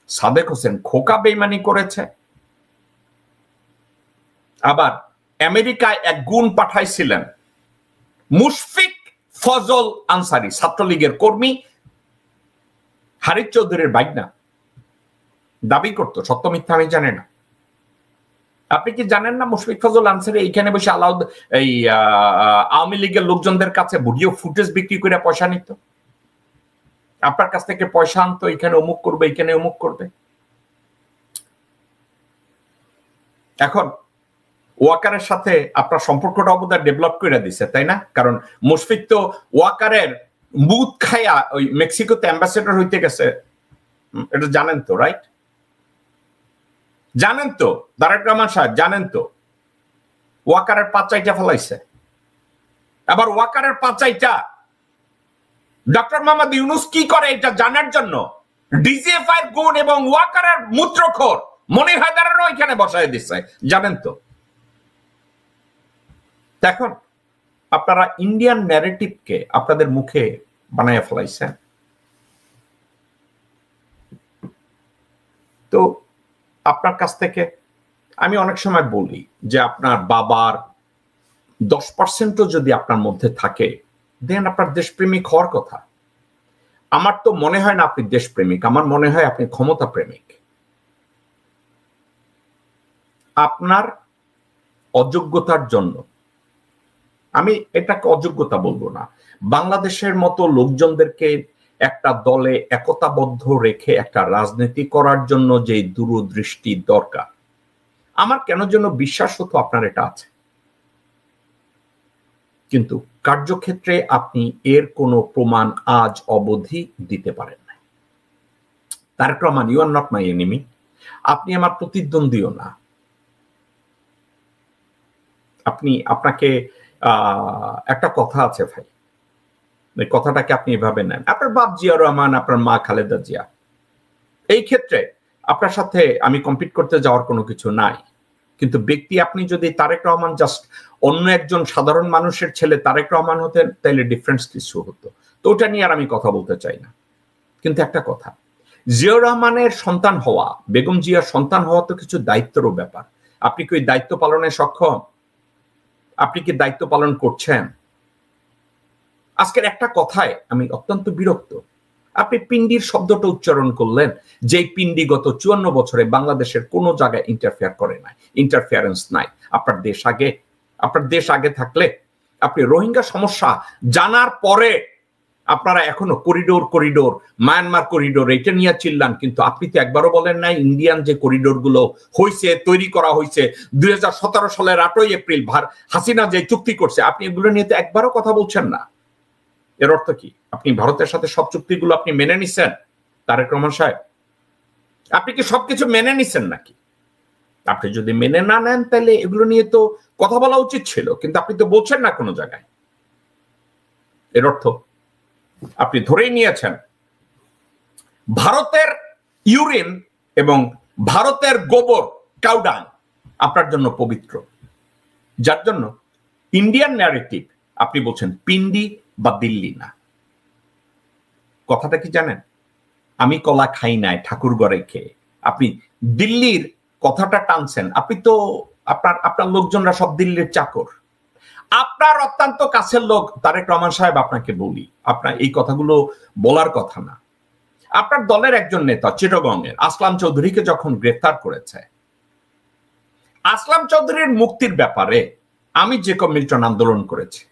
সাদেক হোসেন খোকা বেইমানি করেছে। আবার আমেরিকায় এক গুণ পাঠাইছিলেন মুশফিক ফজল আনসারি, ছাত্রলীগের কর্মী, হারিস চৌধুরীর বাইকনা, দাবি করতো, সত্য মিথ্যা আমি জানি না। আপনি কি জানেন না মুশফিক ফজল আনসারি এইখানে বসে এই আওয়ামী লীগের লোকজনদের কাছে ভিডিও ফুটেজ বিক্রি করে পয়সা নিত? আপনার কাছ থেকে পয়সা আনতো, এখানে অমুক করবে, এখানে অমুক করবে। এখন ওয়াকারের সাথে আপনার সম্পর্কটা অবদান ডেভেলপ করে দিছে, তাই না? কারণ মুশফিক তো ওয়াকারের মুদ খায়া ওই মেক্সিকোতে অ্যাম্বাসেডর হইতে গেছে, এটা জানেন তো, রাইট? জানেন তো তারেক রহমান সাহেব, জানেন তো ওয়াকারের পাচাইটা ফেলাইছে। আবার ওয়াকারের পাচাইটা ডক্টর মোহাম্মদ ইউনূস কি করে এটা জানার জন্য ডিজিএফআই এর গুণ এবং ওয়াকারের মূত্রখোর মনির হায়দারেরও এখানে বসায় দিচ্ছে, জানেন তো। এখন আপনারা ইন্ডিয়ান ন্যারেটিভকে আপনাদের মুখে বানায় ফেলাইছেন। তো আপনার কাছ থেকে আমি অনেক সময় বলি যে আপনার বাবার 10% যদি আপনার মধ্যে থাকে, দেন আপনার দেশপ্রেমিক হওয়ার কথা। আমার তো মনে হয় না আপনি দেশপ্রেমিক, আমার মনে হয় আপনি ক্ষমতা প্রেমিক। আপনার অযোগ্যতার জন্য, আমি এটাকে অযোগ্যতা বলবো না, বাংলাদেশের মতো লোকজনদেরকে একটা দলে একতাবদ্ধ রেখে একটা রাজনীতি করার জন্য যে দূরদৃষ্টি দরকার, আমার কেন যেন বিশ্বাস হতো আপনার এটা আছে। কিন্তু কার্যক্ষেত্রে আপনি এর কোনো প্রমাণ আজ অবধি দিতে পারেন না। Tarek Rahman, you are not my enemy, আপনি আমার প্রতিদ্বন্দ্বীও না। আপনাকে একটা কথা আছে ভাই, এই কথাটাকে আপনি এভাবে নেন। আপনার বাপ জিয়া রহমান, আপনার মা খালেদা জিয়া, এই ক্ষেত্রে আপনার সাথে আমি কম্পিট করতে যাওয়ার কোনো কিছু নাই। কিন্তু ব্যক্তি আপনি যদি তারেক রহমান জাস্ট অন্য একজন সাধারণ মানুষের ছেলে তারেক রহমান হতেন, তাইলে ডিফারেন্স কিছু হতো। তো ওটা নিয়ে আর আমি কথা বলতে চাই না। কিন্তু একটা কথা, জিয়া রহমানের সন্তান হওয়া, বেগম জিয়ার সন্তান হওয়া তো কিছু দায়িত্বেরও ব্যাপার। আপনি কি ওই দায়িত্ব পালনে সক্ষম? আপনি কি দায়িত্ব পালন করছেন? আজকের একটা কথায় আমি অত্যন্ত বিরক্ত। আপনি পিন্ডির শব্দটা উচ্চারণ করলেন, যে পিন্ডি গত 54 বছরে বাংলাদেশের কোনো জায়গায় ইন্টারফেয়ার করে নাই, ইন্টারফেয়ারেন্স নাই। আপনার দেশ আগে থাকলে আপনি রোহিঙ্গা সমস্যা জানার পরে আপনারা এখনো করিডোর মায়ানমার করিডোর এটা নিয়ে চিল্লান, কিন্তু আপনি তো একবারও বলেন নাই ইন্ডিয়ান যে করিডোর গুলো হয়েছে, তৈরি করা হয়েছে 2017 সালের 8ই এপ্রিল হাসিনা যে চুক্তি করছে, আপনি এগুলো নিয়ে তো একবারও কথা বলছেন না। এর অর্থ কি? আপনি ভারতের সাথে সব চুক্তিগুলো আপনি মেনে নিছেন? তারেক রহমান সাহেব, আপনি কি সবকিছু মেনে নিছেন নাকি? আপনি যদি মেনে না নেন তাহলে এগুলো নিয়ে তো কথা বলা উচিত ছিল, কিন্তু আপনি তো বলছেন না কোনো জায়গায়। এর অর্থ আপনি ধরেই নিয়েছেন ভারতের ইউরিন এবং ভারতের গোবর, কাউডাং আপনার জন্য পবিত্র, যার জন্য ইন্ডিয়ান ন্যারেটিভ আপনি বলছেন পিন্ডি বা দিল্লি না। কথাটা কি জানেন? আমি কলা খাই নাই ঠাকুরগড়ে খেয়ে আপনি দিল্লির কথাটা টানছেন। আপনি তো আপনার লোকজনরা সব দিল্লির চাকর। আপনার অত্যন্ত কাছের লোক তারেক রহমান সাহেব, আপনাকে বলি, আপনার এই কথাগুলো বলার কথা না। আপনার দলের একজন নেতা চিটাগংয়ের আসলাম চৌধুরীকে যখন গ্রেফতার করেছে, আসলাম চৌধুরীর মুক্তির ব্যাপারে আমি জেকব মিল্টন আন্দোলন করেছি।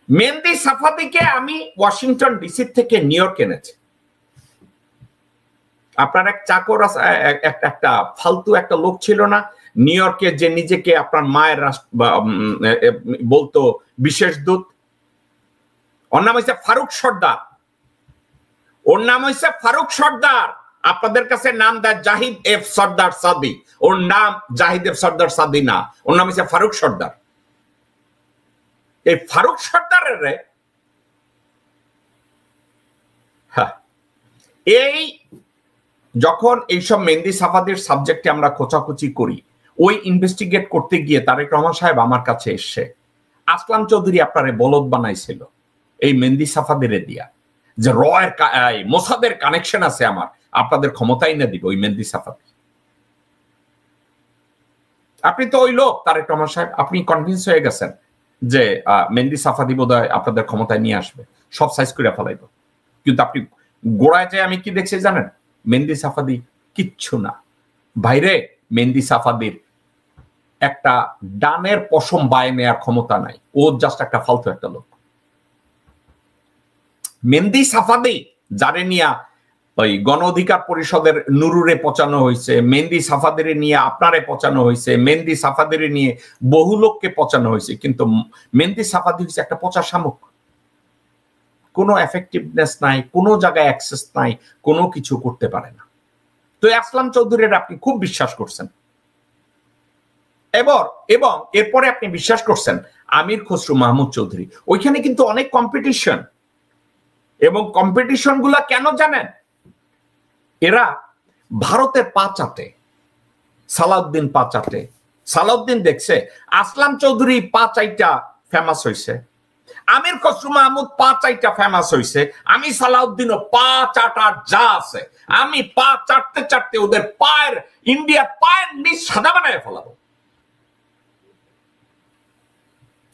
মেহেদী সাফাদিকে আমি ওয়াশিংটন ডিসি থেকে নিউ ইয়র্ক এনেছি। আপনার এক চাকর একটা ফালতু একটা লোক ছিল না নিউ ইয়র্কে, যে নিজেকে আপনার মায়ের বলতো বিশেষ দূত? ওর নাম হয়েছে ফারুক সর্দার। আপনাদের কাছে নাম দেয় জাহিদ এফ সর্দার সাদি। ওর নাম জাহিদ এফ সর্দার সাদি না, ওর নাম হয়েছে ফারুক সর্দার। এই ফারুক সর্দারের এই যখন এইসব মেহেদী সাফাদির সাবজেক্টে আমরা খোঁচাখুচি করি, ওই ইনভেস্টিগেট করতে গিয়ে তারেক রহমান সাহেব আমার কাছে এসে আসলাম চৌধুরী আপনারে বলদ বানাইছিল এই মেহেদী সাফাদির দিয়া, যে মোসাদের কানেকশন আছে আমার, আপনাদের ক্ষমতাই না দিব ওই মেহেদী সাফাদি। আপনি তো ওই লোক তারেক রহমান সাহেব, আপনি কনভিন্স হয়ে গেছেন যে মেহেদী সাফাদি বোধহয় আপনাদের ক্ষমতায় নিয়ে আসবে, সব সাইজ করে ফেলাইব। কিন্তু আপনি গোড়ায় যায় আমি কি দেখছি জানেন? মেহেদী সাফাদি কিচ্ছু না বাইরে। মেহেদী সাফাদির একটা ডানের পশম বায়ে নেওয়ার ক্ষমতা নাই, ও জাস্ট একটা ফালতু একটা লোক। মেহেদী সাফাদি যারে নিয়া ওই গণ অধিকার পরিষদের নুরুরে পচানো হয়েছে, মেহেদী সাফাদির নিয়ে আপনারে পচানো হয়েছে, মেহেদী সাফাদির নিয়ে বহু লোককে পচানো হয়েছে, কিন্তু মেহেদী সাফাদি হচ্ছে একটা পচা শামুক। কোনো এফেক্টিভনেস নাই, কোনো জায়গায় অ্যাক্সেস নাই, কোনো কিছু করতে পারে না। তো আসলাম চৌধুরীর আপনি খুব বিশ্বাস করছেন, এবং এরপরে আপনি বিশ্বাস করছেন আমির খসরু মাহমুদ চৌধুরী। ওইখানে কিন্তু অনেক কম্পিটিশন, এবং কম্পিটিশন গুলা কেন জানেন? এরা ভারতের পা চাটে, সালাউদ্দিন পা চাটে। সালাউদ্দিন দেখছে আসলাম চৌধুরী পা চাইটা ফেমাস হয়েছে, আমির খসরু মাহমুদ 5-8টা ফেমাস হয়েছে, আমি সালাউদ্দিনও 5-8 যা আছে আমি 5 চাটতে ওদের পায়ের ইন্ডিয়ার পায়ের নিচ সাদা বানায় ফেলাবো।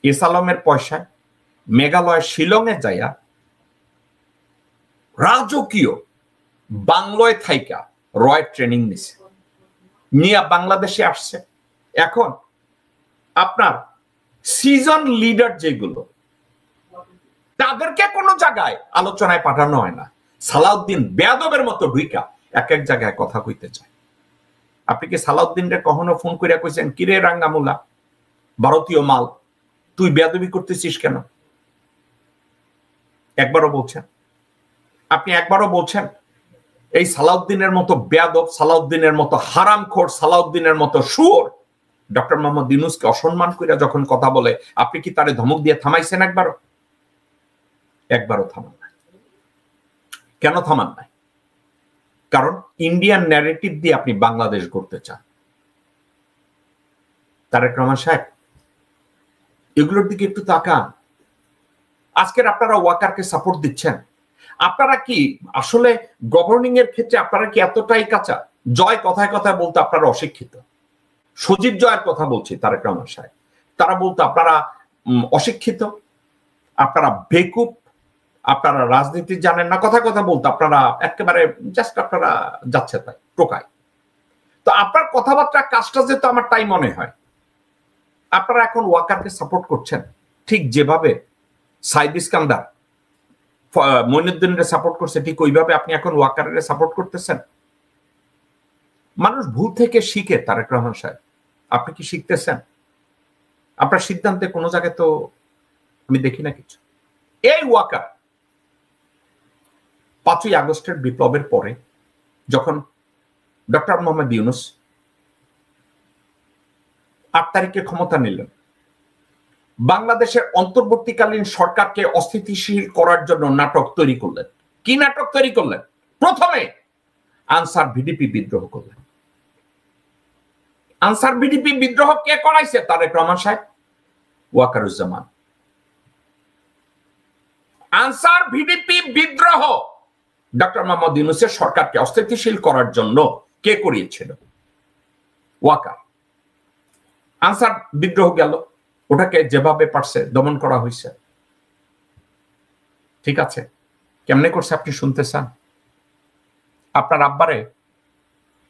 ইসালমের পয়সায় মেঘালয় শিলংয়ে যাইয়া রাজকীয় বাংলায় থাইকা রয় ট্রেনিং নিছে, নিয়ে বাংলাদেশে আসছে। এখন আপনার সিজন লিডার যেগুলো তাদেরকে কোনো জায়গায় আলোচনায় পাঠানো হয় না। সালাউদ্দিন বেয়াদবের মতো ঢুইকা এক এক জায়গায় কথা কইতে চায়। আপনি কি সালাউদ্দিনরে কখনো ফোন কইরা কইছেন, কিরে রাঙ্গামুলা ভারতীয় মাল তুই বেয়াদবি করতেছিস কেন? একবারও বলছেন? আপনি একবারও বলছেন? এই সালাউদ্দিনের মতো বেয়াদব, সালাউদ্দিনের মতো হারামখোর, সালাউদ্দিনের মতো শুয়োর ডক্টর মোহাম্মদ ইউনূসকে অসম্মান কইরা যখন কথা বলে আপনি কি তারে ধমক দিয়ে থামাইছেন একবারও? একবারও থামান নাই। কেন থামান নাই? কারণ ইন্ডিয়ান ন্যারেটিভ দিয়ে আপনি বাংলাদেশ গড়তে চান। তারেক রহমান সাহেব এগুলোর দিকে একটু তাকান। আজকের আপনারা ওয়াকারকে সাপোর্ট দিচ্ছেন, আপনারা কি আসলে গভর্নিং এর ক্ষেত্রে আপনারা কি এতটাই কাঁচা? জয় কথায় কথায় বলতে আপনারা অশিক্ষিত। সজীব জয়ের কথা বলছি, তারেক রহমান সাহেব, তারা বলতো আপনারা অশিক্ষিত, আপনারা বেকুব, আপনারা রাজনীতি জানেন না, কথা কথা বলতো আপনারা একেবারে জাস্ট আপনারা যাচ্ছে তাই টোকায়। তো আপনার কথাবার্তা কাজটা যেহেতু আমার তাই মনে হয়, আপনারা এখন ওয়াকারকে সাপোর্ট করছেন ঠিক যেভাবে সাইদ ইস্কান্দার মঈনুদ্দিনের সাপোর্ট করছে, ঠিক ওইভাবে আপনি এখন ওয়াকারের সাপোর্ট করতেছেন। মানুষ ভুল থেকে শিখে তারেক রহমান সাহেব, আপনি কি শিখতেছেন? আপনার সিদ্ধান্তে কোনো জায়গায় তো আমি দেখি না কিছু। এই ওয়াকার 5ই আগস্টের বিপ্লবের পরে যখন ডক্টর মোহাম্মদ ইউনূস 8 তারিখে ক্ষমতা নিলেন, বাংলাদেশের অন্তর্বর্তীকালীন সরকারকে অস্থিতিশীল করার জন্য নাটক তৈরি করলেন। কি নাটক তৈরি করলেন? প্রথমে আনসার ভিডিপি বিদ্রোহ করলেন। আনসার ভিডিপি বিদ্রোহ কে করাইছে? তারেক রহমান সাহেব, ওয়াকারুজ্জামান। আনসার ভিডিপি বিদ্রোহ ডক্টর মোহাম্মদ ইউনূসের সরকারকে অস্থিতিশীল করার জন্য কে করিয়েছিল? ওয়াকার। আনসার বিদ্রোহ গেল, ওটাকে যেভাবে পারছে দমন করা হয়েছে। ঠিক আছে, কেমনে করছে আপনি শুনতে চান? আপনার আব্বারে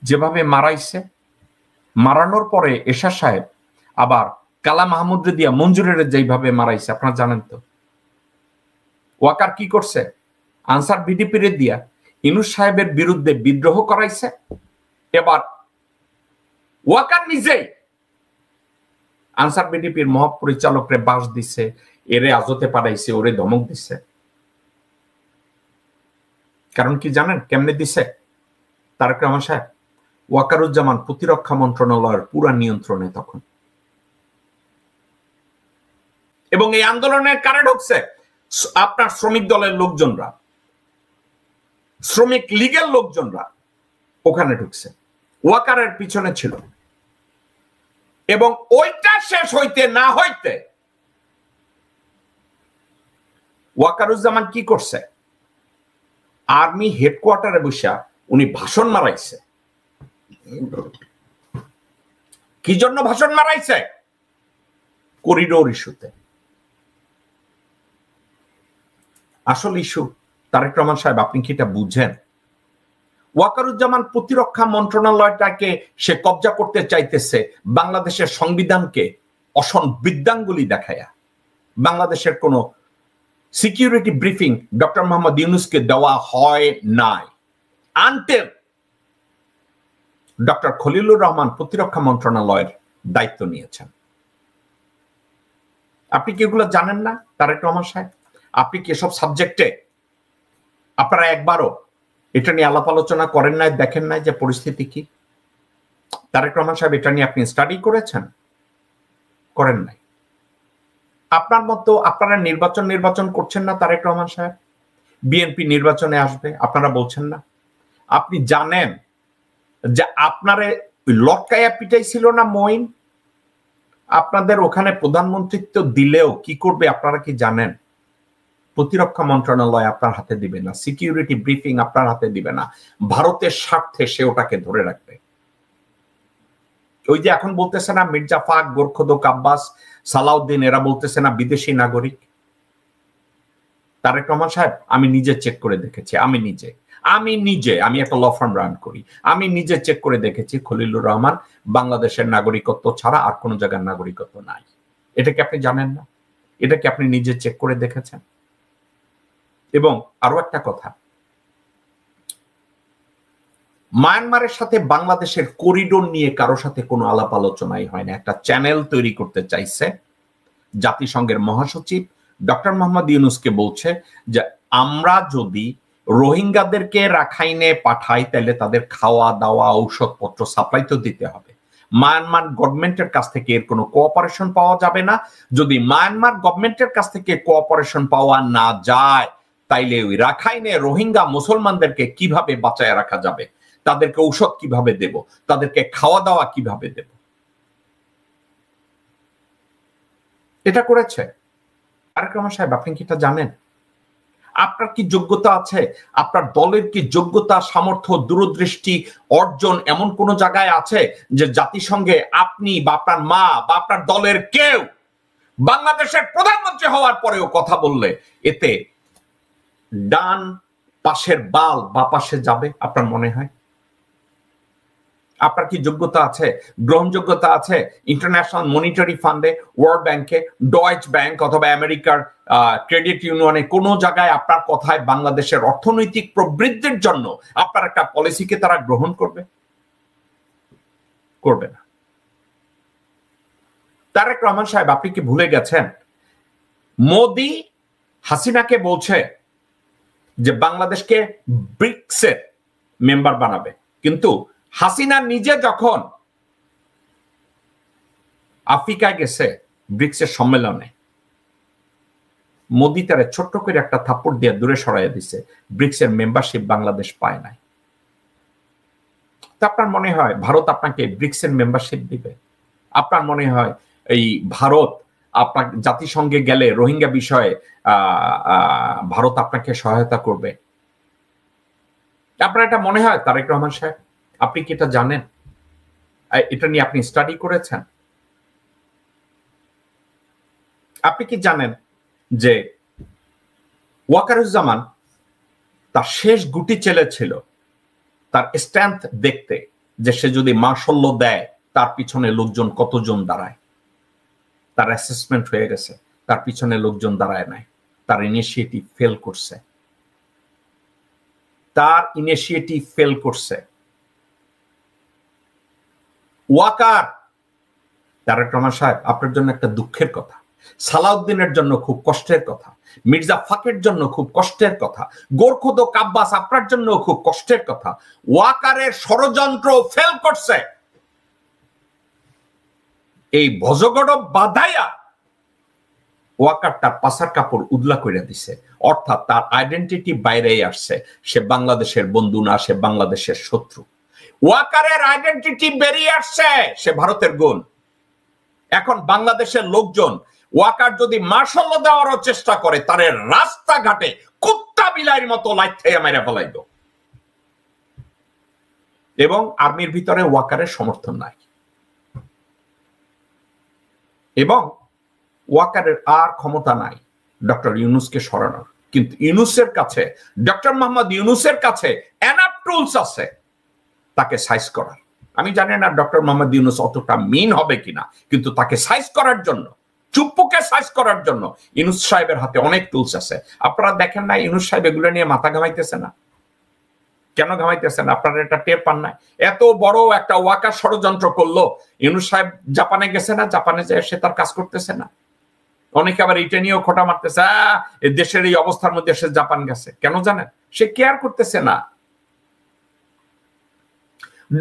যেভাবে মারাইছে, মারানোর পরে এরশাদ সাহেব আবার কালা মাহমুদ দিয়া মঞ্জুরের যেভাবে মারাইছে আপনারা জানেন তো। ওয়াকার কি করছে? আনসার ভিডিপির দিয়া ইউনূস সাহেবের বিরুদ্ধে বিদ্রোহ করাইছে। এবার ওয়াকার নিজেই আনসার ভিডিপির মহাপরিচালকরে বাস দিছে, এরে আজতে পাঠাইছে, ওরে ধমক দিছে। কারণ কি জানেন কেমনে দিছে? তারেক রহমান সাহেব, ওয়াকারুজ্জামান প্রতিরক্ষা মন্ত্রণালয়ের পুরা নিয়ন্ত্রণে তখন, এবং এই আন্দোলনের কারণে ঢুকছে আপনার শ্রমিক দলের লোকজনরা, শ্রমিক লীগের লোকজনরা ওখানে ঢুকছে, ওয়াকারের পিছনে ছিল। এবং ওইটা শেষ হইতে না হইতে ওয়াকারুজ্জামান কি করছে? আর্মি হেডকোয়ার্টারে বসে উনি ভাষণ মারাইছে। কি জন্য ভাষণ মারাইছে? করিডোর ইস্যুতে। আসল ইস্যু তারেক রহমান সাহেব, আপনি কি এটা বুঝেন? ওয়াকারুজ্জামান প্রতিরক্ষা মন্ত্রণালয়টাকে সে কবজা করতে চাইতেছে বাংলাদেশের সংবিধানকে অসংবিধানগুলি দেখায়া। বাংলাদেশের কোন সিকিউরিটি ব্রিফিং ডক্টর মোহাম্মদ ইউনূসকে দেওয়া হয় নাই আনটিল ডক্টর খলিলুর রহমান প্রতিরক্ষা মন্ত্রণালয়ের দায়িত্ব নিয়েছেন। আপনি কি এগুলো জানেন না তারেক রহমান সাহেব? আপনি কি এসব সাবজেক্টে আপনারা একবারও এটা নিয়ে আলাপ আলোচনা করেন নাই, দেখেন নাই যে পরিস্থিতি কি? তারেক রহমান সাহেব, এটা নিয়ে আপনি স্টাডি করেছেন? করেন নাই। আপনার মতো আপনারা নির্বাচন করছেন না তারেক রহমান সাহেব? বিএনপি নির্বাচনে আসবে, আপনারা বলছেন না? আপনি জানেন যে আপনারে লটকাইয়া পিটাইছিল না মঈন? আপনাদের ওখানে প্রধানমন্ত্রিত্ব দিলেও কি করবে আপনারা কি জানেন? প্রতিরক্ষা মন্ত্রণালয় আপনার হাতে দিবে না, সিকিউরিটি ব্রিফিং আপনার হাতে দিবে না, ভারতের স্বার্থে সে ওটাকে ধরে রাখবে। ওই যে এখন বলতেছে না মির্জা ফাক, গোরখোদক আব্বাস, সালাউদ্দিন, এরা বলতেছে না বিদেশি নাগরিক। তারেক রহমান সাহেব, আমি নিজে চেক করে দেখেছি, আমি একটা ল ফার্ম রান করি, আমি নিজে চেক করে দেখেছি খলিলুর রহমান বাংলাদেশের নাগরিকত্ব ছাড়া আর কোন জায়গার নাগরিকত্ব নাই। এটা কি আপনি জানেন না? এটা কি আপনি নিজে চেক করে দেখেছেন? এবং আরো একটা কথা, মায়ানমারের সাথে বাংলাদেশের করিডোর নিয়ে কারো সাথে কোনো আলাপ আলোচনাই হয় না। একটা চ্যানেল তৈরি করতে চাইছে, জাতিসংঘের মহাসচিব ডক্টর মোহাম্মদ ইউনূসকে বলছে যে আমরা যদি রোহিঙ্গাদেরকে রাখাইনে পাঠাই তাহলে তাদের খাওয়া দাওয়া ঔষধপত্র সাপ্লাই তো দিতে হবে। মায়ানমার গভর্নমেন্টের কাছ থেকে এর কোনো কোঅপারেশন পাওয়া যাবে না। যদি মায়ানমার গভর্নমেন্টের কাছ থেকে কোঅপারেশন পাওয়া না যায় তাইলে ওই রাখাইনে রোহিঙ্গা মুসলমানদেরকে কিভাবে বাঁচায় রাখা যাবে, তাদেরকে ঔষধ কিভাবে দেব, তাদেরকে খাওয়া দাওয়া কিভাবে দেব। এটা করেছে তারেক রহমান সাহেব। আপনি কি এটা জানেন? আপনার কি যোগ্যতা আছে? আপনার দলের কি যোগ্যতা, সামর্থ্য, দূরদৃষ্টি, অর্জন এমন কোন জায়গায় আছে যে জাতিসংঘে আপনি বা আপনার মা বা আপনার দলের কেউ বাংলাদেশের প্রধানমন্ত্রী হওয়ার পরেও কথা বললে এতে ডান পাশের বাল বা পাশে যাবে? আপনার মনে হয়? আপনার কি যোগ্যতা আছে, গ্রহণযোগ্যতা আছে ইন্টারন্যাশনাল মনিটারি ফান্ডে, ওয়ার্ল্ড ব্যাংকে, ডয়েচ ব্যাংক অথবা আমেরিকার ক্রেডিট ইউনিয়নে কোন জায়গায় আপনার কথায় বাংলাদেশের অর্থনৈতিক প্রবৃদ্ধির জন্য আপনার একটা পলিসিকে তারা গ্রহণ করবে? করবে না। তারেক রহমান সাহেব, আপনি কি ভুলে গেছেন মোদি হাসিনাকে বলছে যে বাংলাদেশকে ব্রিক্সের মেম্বার বানাবে, কিন্তু হাসিনা নিজে যখন আফ্রিকায় গেছে ব্রিক্সের সম্মেলনে, মোদি তারে ছোট্ট করে একটা থাপ্পড় দিয়ে দূরে সরাইয়া দিছে, ব্রিক্সের মেম্বারশিপ বাংলাদেশ পায় নাই। তা আপনার মনে হয় ভারত আপনাকে ব্রিক্সের মেম্বারশিপ দিবে? আপনার মনে হয় এই ভারত আপনার জাতিসংঘে গেলে রোহিঙ্গা বিষয়ে ভারত আপনাকে সহায়তা করবে? আপনার এটা মনে হয় তারেক রহমান সাহেব? আপনি কি এটা জানেন? এটা নিয়ে আপনি স্টাডি করেছেন? আপনি কি জানেন যে ওয়াকারুজ্জামান তার শেষ গুটি ছেলে ছিল তার স্ট্রেংথ দেখতে, যে সে যদি মার্শাল দেয় তার পিছনে লোকজন কতজন দাঁড়ায়। তার অ্যাসেসমেন্ট হয়ে গেছে, তার পিছনে লোকজন দাঁড়ায় নাই, তার ইনিশিয়েটিভ ফেল করছে, ওয়াকার। তারেক রহমান সাহেব, আপনার জন্য একটা দুঃখের কথা, সালাউদ্দিনের জন্য খুব কষ্টের কথা, মির্জা ফাকের জন্য খুব কষ্টের কথা, গোরখোদক আব্বাস আপনার জন্য খুব কষ্টের কথা। ওয়াকারের ষড়যন্ত্র ফেল করছে। এই ভজগড় বাধাইয়া ওয়াকার তার পাশার কাপড় উদলা করে দিছে, অর্থাৎ তার আইডেন্টিটি বাইরে আসছে। সে বাংলাদেশের বন্ধু না, সে বাংলাদেশের শত্রু। ওয়াকারের আইডেন্টিটি বেরিয়ে আসছে, সে ভারতের গুণ। এখন বাংলাদেশের লোকজন ওয়াকার যদি মার্শাল দেওয়ারও চেষ্টা করে, তার রাস্তাঘাটে কুত্তা বিলাইয়ের মতো লাইথে মেরে ফেলাইব। এবং আর্মির ভিতরে ওয়াকারের সমর্থন নাই, এবং ওয়াকারের আর ক্ষমতা নাই ডক্টর ইউনূসকে সরানোর। কিন্তু ইউনূসের কাছে, ডক্টর মোহাম্মদ ইউনূসের কাছে এনাফ টুলস আছে তাকে সাইজ করার। আমি জানি না ডক্টর মোহাম্মদ ইউনূস অতটা মিন হবে কিনা, কিন্তু তাকে সাইজ করার জন্য, চুপ্পুকে সাইজ করার জন্য ইউনূস সাহেবের হাতে অনেক টুলস আছে। আপনারা দেখেন না ইউনূস সাহেব এগুলো নিয়ে মাথা ঘামাইতেছে না? কেন ঘামাইতেছেন? আপনারা এটা টের পান না? এত বড় একটা ওয়াকার ষড়যন্ত্র করলো, ইউনূস সাহেব জাপানে গেছে না? জাপানে যায় সে তার কাজ করতেছে না? অনেকে আবার এটা নিয়েও খোঁটা মারতেছে, দেশের এই অবস্থার মধ্যে সে জাপান গেছে। কেন জানেন? সে কেয়ার করতেছে না।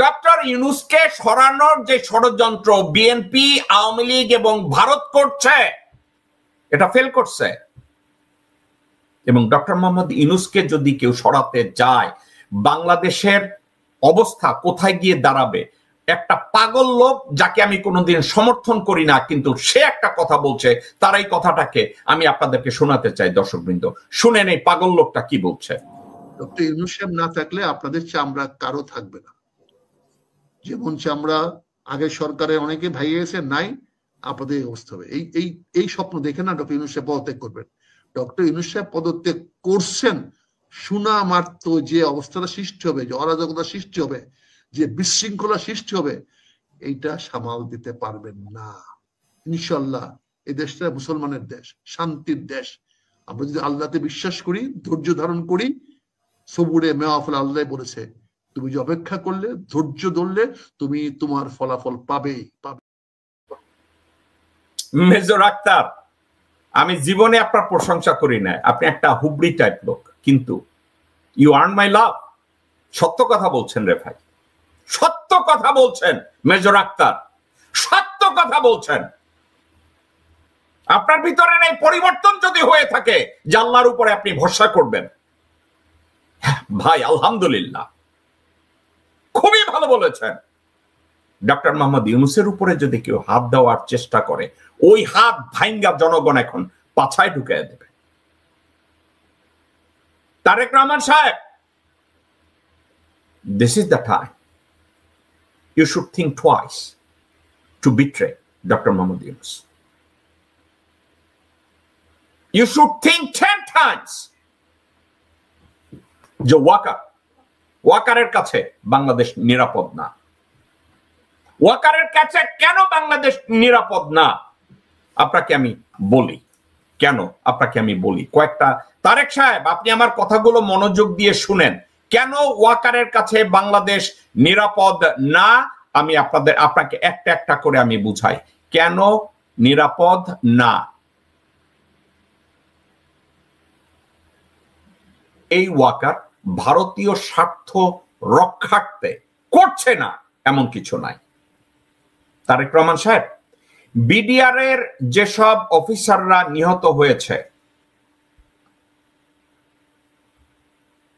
ডক্টর ইউনূসকে সরানোর যে ষড়যন্ত্র বিএনপি, আওয়ামী লীগ এবং ভারত করছে, এটা ফেল করছে। এবং ডক্টর মোহাম্মদ ইউনূসকে যদি কেউ সরাতে যায়, বাংলাদেশের অবস্থা কোথায় গিয়ে দাঁড়াবে একটা পাগল লোক যাকে আমি কোনোদিন সমর্থন করি না, কিন্তু সে একটা কথা বলছে, তার এই কথাটাকে আমি আপনাদেরকে শোনাতে চাই। দর্শকবৃন্দ শুনেন এই পাগল লোকটা কি বলছে। ডক্টর ইউনূস সাহেব না থাকলে আপনাদের চামড়া কারো থাকবে না। যেমন চামড়া আগের সরকারে অনেকে ভাইয়েছে নাই, আপনাদের অবস্থা হবে। এই স্বপ্ন দেখে না ডক্টর ইউনূস সাহেব পদত্যাগ করবেন। ডক্টর ইউনূস সাহেব পদত্যাগ করছেন, শোনা মাত্র যে অবস্থাটা সৃষ্টি হবে, যে অরাজকতা সৃষ্টি হবে, যে বিশৃঙ্খলা সৃষ্টি হবে, এইটা সামাল দিতে পারবেন না ইনশাল্লাহ। এই দেশটা মুসলমানের দেশ, শান্তির দেশ। আমরা যদি আল্লাহতে বিশ্বাস করি, ধৈর্য ধারণ করি, সবুরে মেওয়াফল আল্লাহ বলেছে, তুমি যে অপেক্ষা করলে, ধৈর্য ধরলে, তুমি তোমার ফলাফল পাবেই পাবে। মেজর আক্তার, আমি জীবনে আপনার প্রশংসা করি না, আপনি একটা হুবড়ি টাইপ লোক, কিন্তু ইউ আর্ন মাই লাভ। সত্য কথা বলছেন রে ভাই, সত্য কথা বলছেন মেজর আক্তার, সত্য কথা বলছেন। আপনার ভিতরে এই পরিবর্তন যদি হয়ে থাকে যে আল্লাহর উপরে আপনি ভরসা করবেন, ভাই আলহামদুলিল্লাহ, খুবই ভালো বলেছেন। ডক্টর মোহাম্মদ ইউনূসের উপরে যদি কেউ হাত দেওয়ার চেষ্টা করে, ওই হাত ভাঙ্গা জনগণ এখন পাছায় ঢুকিয়ে দেবে। তারেক রহমান সাহেব, this is the time you should think twice to betray Dr. Mohammad Yunus. You should think 10 times. যে ওয়াকারের কাছে বাংলাদেশ নিরাপদ না। ওয়াকারের কাছে কেন বাংলাদেশ নিরাপদ না আপনাকে আমি বলি, কেন আপনাকে আমি বলি কয়েকটা। তারেক সাহেব, আপনি আমার কথাগুলো মনোযোগ দিয়ে শুনেন। কেন ওয়াকারের কাছে বাংলাদেশ নিরাপদ না, আমি আপনাকে একটা একটা করে আমি বুঝাই কেন নিরাপদ না। এই ওয়াকার ভারতীয় স্বার্থ রক্ষার্থে করছে না এমন কিছু নাই। তারেক রহমান সাহেব, বিডিআর এর যেসব অফিসাররা নিহত হয়েছে,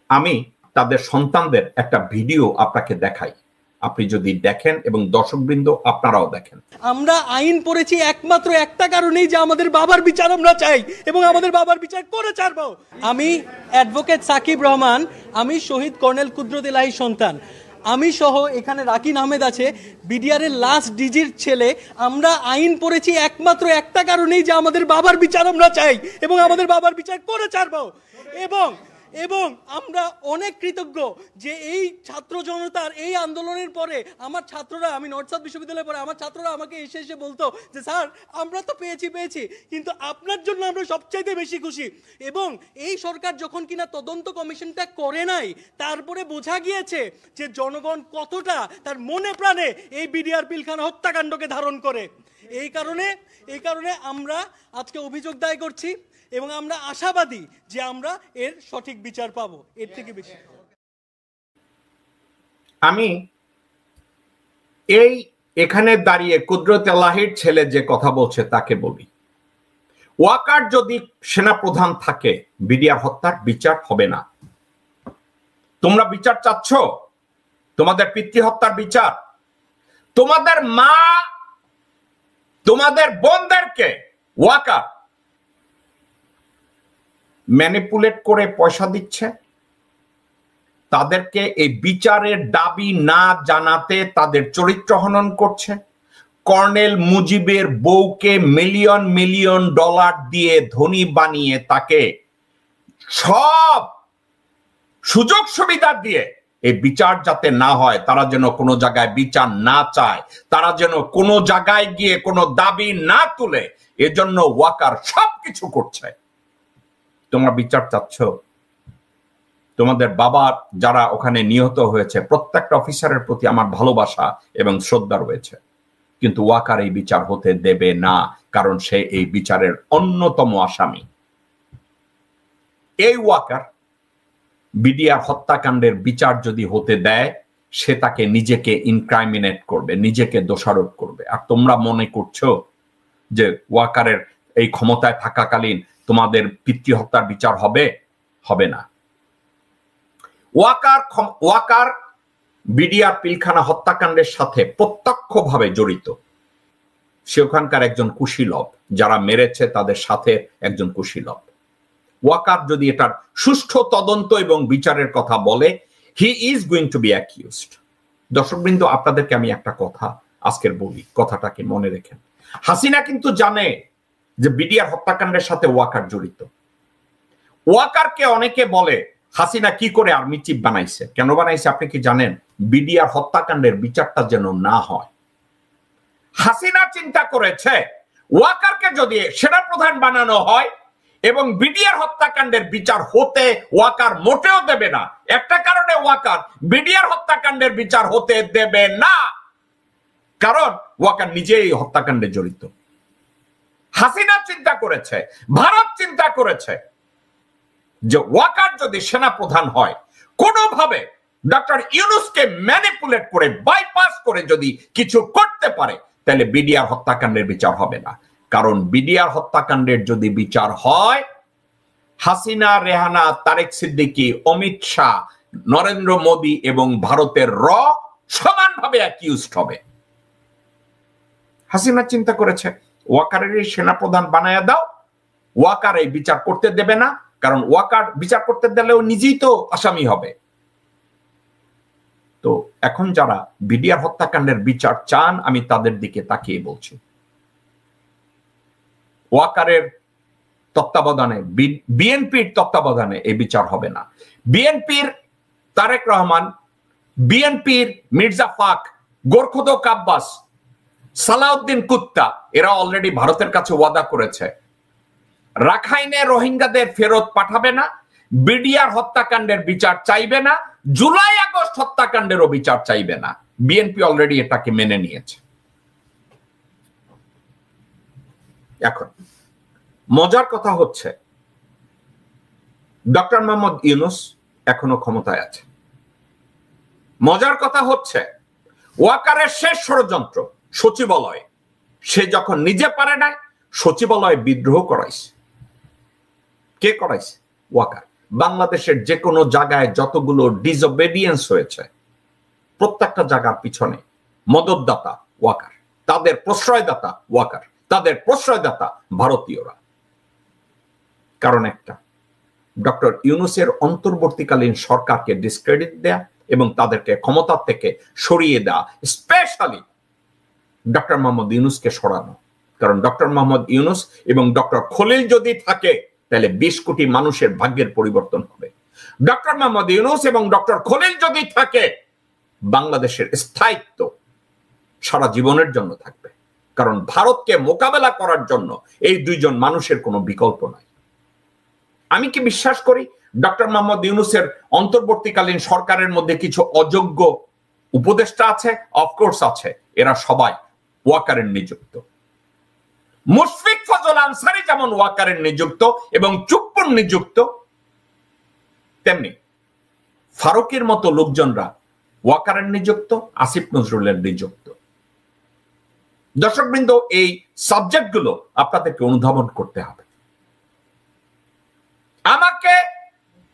আমি তাদের সন্তানদের একটা ভিডিও আপনাকে দেখাই, আপনি যদি দেখেন এবং দর্শকবৃন্দ আপনারাও দেখেন। আমরা আইন পড়েছি একমাত্র একটা কারণেই, যে আমাদের বাবার বিচার আমরা চাই এবং আমাদের বাবার বিচার করে ছাড়বো। আমি অ্যাডভোকেট সাকিব রহমান, আমি শহীদ কর্নেল কুদরত এলাহী সন্তান, আমি সহ এখানে রাকিন আহমেদ আছে, বিডিআর এর লাস্ট ডিজির ছেলে। আমরা আইন পড়েছি একমাত্র একটা কারণেই, যে আমাদের বাবার বিচার আমরা চাই এবং আমাদের বাবার বিচার করে ছাড়বো। এবং আমরা অনেক কৃতজ্ঞ যে এই ছাত্র জনতার এই আন্দোলনের পরে আমার ছাত্ররা, আমি নর্থ সাউথ বিশ্ববিদ্যালয়ে পড়ে, আমার ছাত্ররা আমাকে এসে বলতো যে স্যার আমরা তো পেয়েছি, কিন্তু আপনার জন্য আমরা সবচাইতে বেশি খুশি। এবং এই সরকার যখন কিনা তদন্ত কমিশনটা করে নাই, তারপরে বোঝা গিয়েছে যে জনগণ কতটা তার মনে প্রাণে এই বিডিআর পিলখানা হত্যাকাণ্ডকে ধারণ করে। এই কারণে আমরা আজকে অভিযোগ দায় করছি এবং আমরা আশাবাদী যে আমরা এর সঠিক বিচার পাবো। এর থেকে বেশি আমি এখানে দাঁড়িয়ে কুদরত এলাহীর ছেলে যে কথা বলছে তাকে বলি, ওয়াকার যদি সেনাপ্রধান থাকে, বিডিআর হত্যার বিচার হবে না। তোমরা বিচার চাচ্ছ, তোমাদের পিতৃ হত্যার বিচার, তোমাদের মা, তোমাদের বোনদেরকে ওয়াকার ম্যানিপুলেট করে পয়সা দিচ্ছে, তাদেরকে এই বিচারের দাবি না জানাতে তাদের চরিত্র হনন করছে। কর্নেল মুজিবের বউকে মিলিয়ন মিলিয়ন ডলার দিয়ে ধনী বানিয়ে তাকে সব সুযোগ সুবিধা দিয়ে এই বিচার যাতে না হয়, তারা যেন কোনো জায়গায় বিচার না চায়, তারা যেন কোনো জায়গায় গিয়ে কোনো দাবি না তুলে, এজন্য ওয়াকার সবকিছু করছে। তোমরা বিচার চাচ্ছ, তোমাদের বাবা যারা ওখানে নিহত হয়েছে প্রত্যেকটা অফিসারের প্রতি আমার ভালোবাসা এবং শ্রদ্ধা রয়েছে, কিন্তু ওয়াকার এই বিচার হতে দেবে না, কারণ সে এই বিচারের অন্যতম আসামি। এই ওয়াকার বিডিআর হত্যাকাণ্ডের বিচার যদি হতে দেয়, সে তাকে নিজেকে ইনক্রাইমিনেট করবে, নিজেকে দোষারোপ করবে। আর তোমরা মনে করছো যে ওয়াকারের এই ক্ষমতায় থাকাকালীন তোমাদের পিতৃ হত্যার বিচার হবে? হবে না। ওয়াকার বিডিআর পিলখানা হত্যাকাণ্ডের সাথে প্রত্যক্ষভাবে জড়িত, সে ওখানকার একজন কুশীলব, যারা মেরেছে তাদের সাথে একজন কুশীলব। ওয়াকার যদি এটার সুষ্ঠু তদন্ত এবং বিচারের কথা বলে, he is going to be accused. দর্শকবৃন্দ, আপনাদেরকে আমি একটা কথা আজকের বলি, কথাটাকে মনে রেখেন। হাসিনা কিন্তু জানে যে বিডিআর হত্যাকাণ্ডের সাথে ওয়াকার জড়িত। ওয়াকারকে অনেকে বলে হাসিনা কি করে আর্মি চিফ বানাইছে। কেন বানাইছে আপনি কি জানেন? বিডিআর হত্যাকাণ্ডের বিচারটা যেন না হয়। হাসিনা চিন্তা করেছে ওয়াকারকে যদি সেনাপ্রধান বানানো হয় এবং বিডিআর হত্যাকাণ্ডের বিচার হতে ওয়াকার মোটেও দেবে না। একটা কারণে ওয়াকার বিডিআর হত্যাকাণ্ডের বিচার হতে দেবে না, কারণ ওয়াকার নিজেই হত্যাকাণ্ডে জড়িত। হাসিনা চিন্তা করেছে, ভারত চিন্তা করেছে যে ওয়াকার যদি সেনাপ্রধান হয়, কোনোভাবে ডক্টর ইউনূসকে ম্যানিপুলেট করে বাইপাস করে যদি কিছু করতে পারে, তাহলে বিডিআর হত্যাকাণ্ডের বিচার হবে না। কারণ বিডিআর হত্যাকাণ্ডের যদি বিচার হয়, হাসিনা, রেহানা, তারেক সিদ্দিকী, অমিত শাহ, নরেন্দ্র মোদী এবং ভারতের সমানভাবে অ্যাকিউজড হবে। হাসিনা চিন্তা করেছে ওয়াকারের সেনাপ্রধান বানায়া দাও, ওয়াকার এই বিচার করতে দেবে না, কারণ ওয়াকার বিচার করতে দিলেও নিজেই তো আসামি হবে। তো এখন যারা বিডিআর হত্যাকাণ্ডের বিচার চান, আমি তাদের দিকে তাকিয়ে বলছি, ওয়াকারের তত্ত্বাবধানে, বিএনপির তত্ত্বাবধানে এই বিচার হবে না। বিএনপির তারেক রহমান, বিএনপির মির্জা ফাক, গোরখোদক আব্বাস, সালাউদ্দিন কুত্তা, এরা অলরেডি ভারতের কাছে ওয়াদা করেছে রাখাইনে রোহিঙ্গাদের ফেরত পাঠাবে না, বিডিআর হত্যাকাণ্ডের বিচার চাইবে না, জুলাই আগস্ট হত্যাকাণ্ডেরও বিচার চাইবে না। বিএনপি অলরেডি এটাকে মেনে নিয়েছে। এখন মজার কথা হচ্ছে ডক্টর মোহাম্মদ ইউনূস এখনো ক্ষমতায় আছে। মজার কথা হচ্ছে ওয়াকারের শেষ ষড়যন্ত্র সচিবালয়, সে যখন নিজে পারে না, সচিবালয় বিদ্রোহ করাইছে। কে করাইছে? ওয়াকার। বাংলাদেশের যে কোনো জায়গায় যতগুলো ডিসওবেডিয়েন্স হয়েছে, প্রত্যেকটা জায়গার পিছনে মদতদাতা ওয়াকার, তাদের প্রশ্রয়দাতা ওয়াকার, তাদের প্রশ্রয়দাতা ভারতীয়রা। কারণ একটা, ডক্টর ইউনূসের অন্তর্বর্তীকালীন সরকারকে ডিসক্রেডিট দেয়া এবং তাদেরকে ক্ষমতা থেকে সরিয়ে দেওয়া, স্পেশালি ডক্টর মোহাম্মদ ইউনূসকে সরানো। কারণ ডক্টর মোহাম্মদ ইউনূস এবং ডক্টর খলিল যদি থাকে, তাহলে 20 কোটি মানুষের ভাগ্যের পরিবর্তন হবে। ডক্টর মোহাম্মদ ইউনূস এবং ডক্টর খলিল যদি থাকে, বাংলাদেশের স্থায়িত্ব সারা জীবনের জন্য থাকবে। কারণ ভারতকে মোকাবেলা করার জন্য এই দুইজন মানুষের কোনো বিকল্প নাই। আমি কি বিশ্বাস করি ডক্টর মোহাম্মদ ইউনূসের অন্তর্বর্তীকালীন সরকারের মধ্যে কিছু অযোগ্য উপদেষ্টা আছে? অফকোর্স আছে। এরা সবাই ওয়াকারের নিযুক্ত। মুশফিক ফজল আনসারী যেমন ওয়াকারের নিযুক্ত এবং চুপ্পুর নিযুক্ত, তেমনি ফারুকের মতো লোকজনরা ওয়াকারের নিযুক্ত, আসিফ নজরুলের নিযুক্ত। দর্শকবৃন্দ, এই সাবজেক্টগুলো আপনাদেরকে অনুধাবন করতে হবে। আমাকে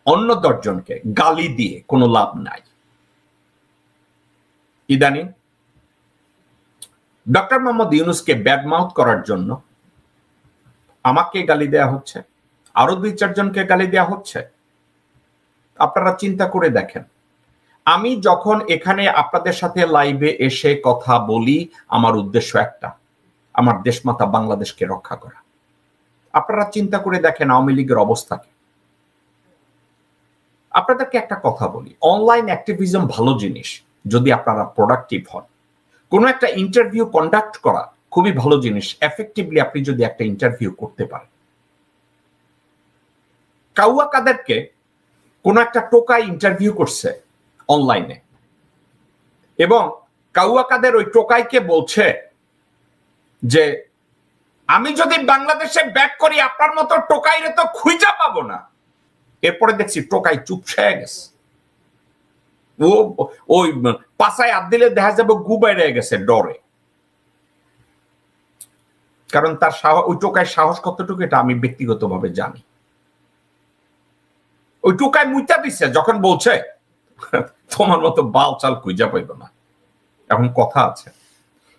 অন্য 10 জনকে গালি দিয়ে কোনো লাভ নাই। ইদানিং ডক্টর মোহাম্মদ ইউনূসকে ব্যাডমাউথ করার জন্য আমাকে গালি দেয়া হচ্ছে, আরো 2-4 জনকে গালি দেয়া হচ্ছে। আপনারা চিন্তা করে দেখেন, আমি যখন এখানে আপনাদের সাথে লাইভে এসে কথা বলি, আমার উদ্দেশ্য একটা, আমার দেশমাতা বাংলাদেশকে রক্ষা করা। আপনারা চিন্তা করে দেখেন আওয়ামী লীগের অবস্থাকে। আপনাদেরকে একটা কথা বলি, অনলাইন অ্যাক্টিভিজম ভালো জিনিস যদি আপনারা প্রোডাক্টিভ হন। কোনো একটা ইন্টারভিউ কন্ডাক্ট করা খুবই ভালো জিনিস, এফেক্টিভলি আপনি যদি একটা ইন্টারভিউ করতে পারেন। কাউয়া কাদেরকে কোনো একটা টোকাই ইন্টারভিউ করছে অনলাইনে, এবং কাউয়া কাদের ওই টোকাইকে বলছে যে আমি যদি বাংলাদেশে ব্যাক করি, আপনার মতো টোকাইরে তো খুঁজা পাবো না। এরপরে দেখছি টোকাই চুপসে গেছে, ও ওই পাশায় হাত দিলে দেখা যাবে গু বাইরে গেছে ডরে। কারণ তার ওই টোকায় সাহস কতটুকু এটা আমি ব্যক্তিগতভাবে জানি। ওই টোকায় মুইতা দিচ্ছে যখন বলছে তোমার মতো বাল চাল খুঁজা পাইব না। এখন কথা আছে,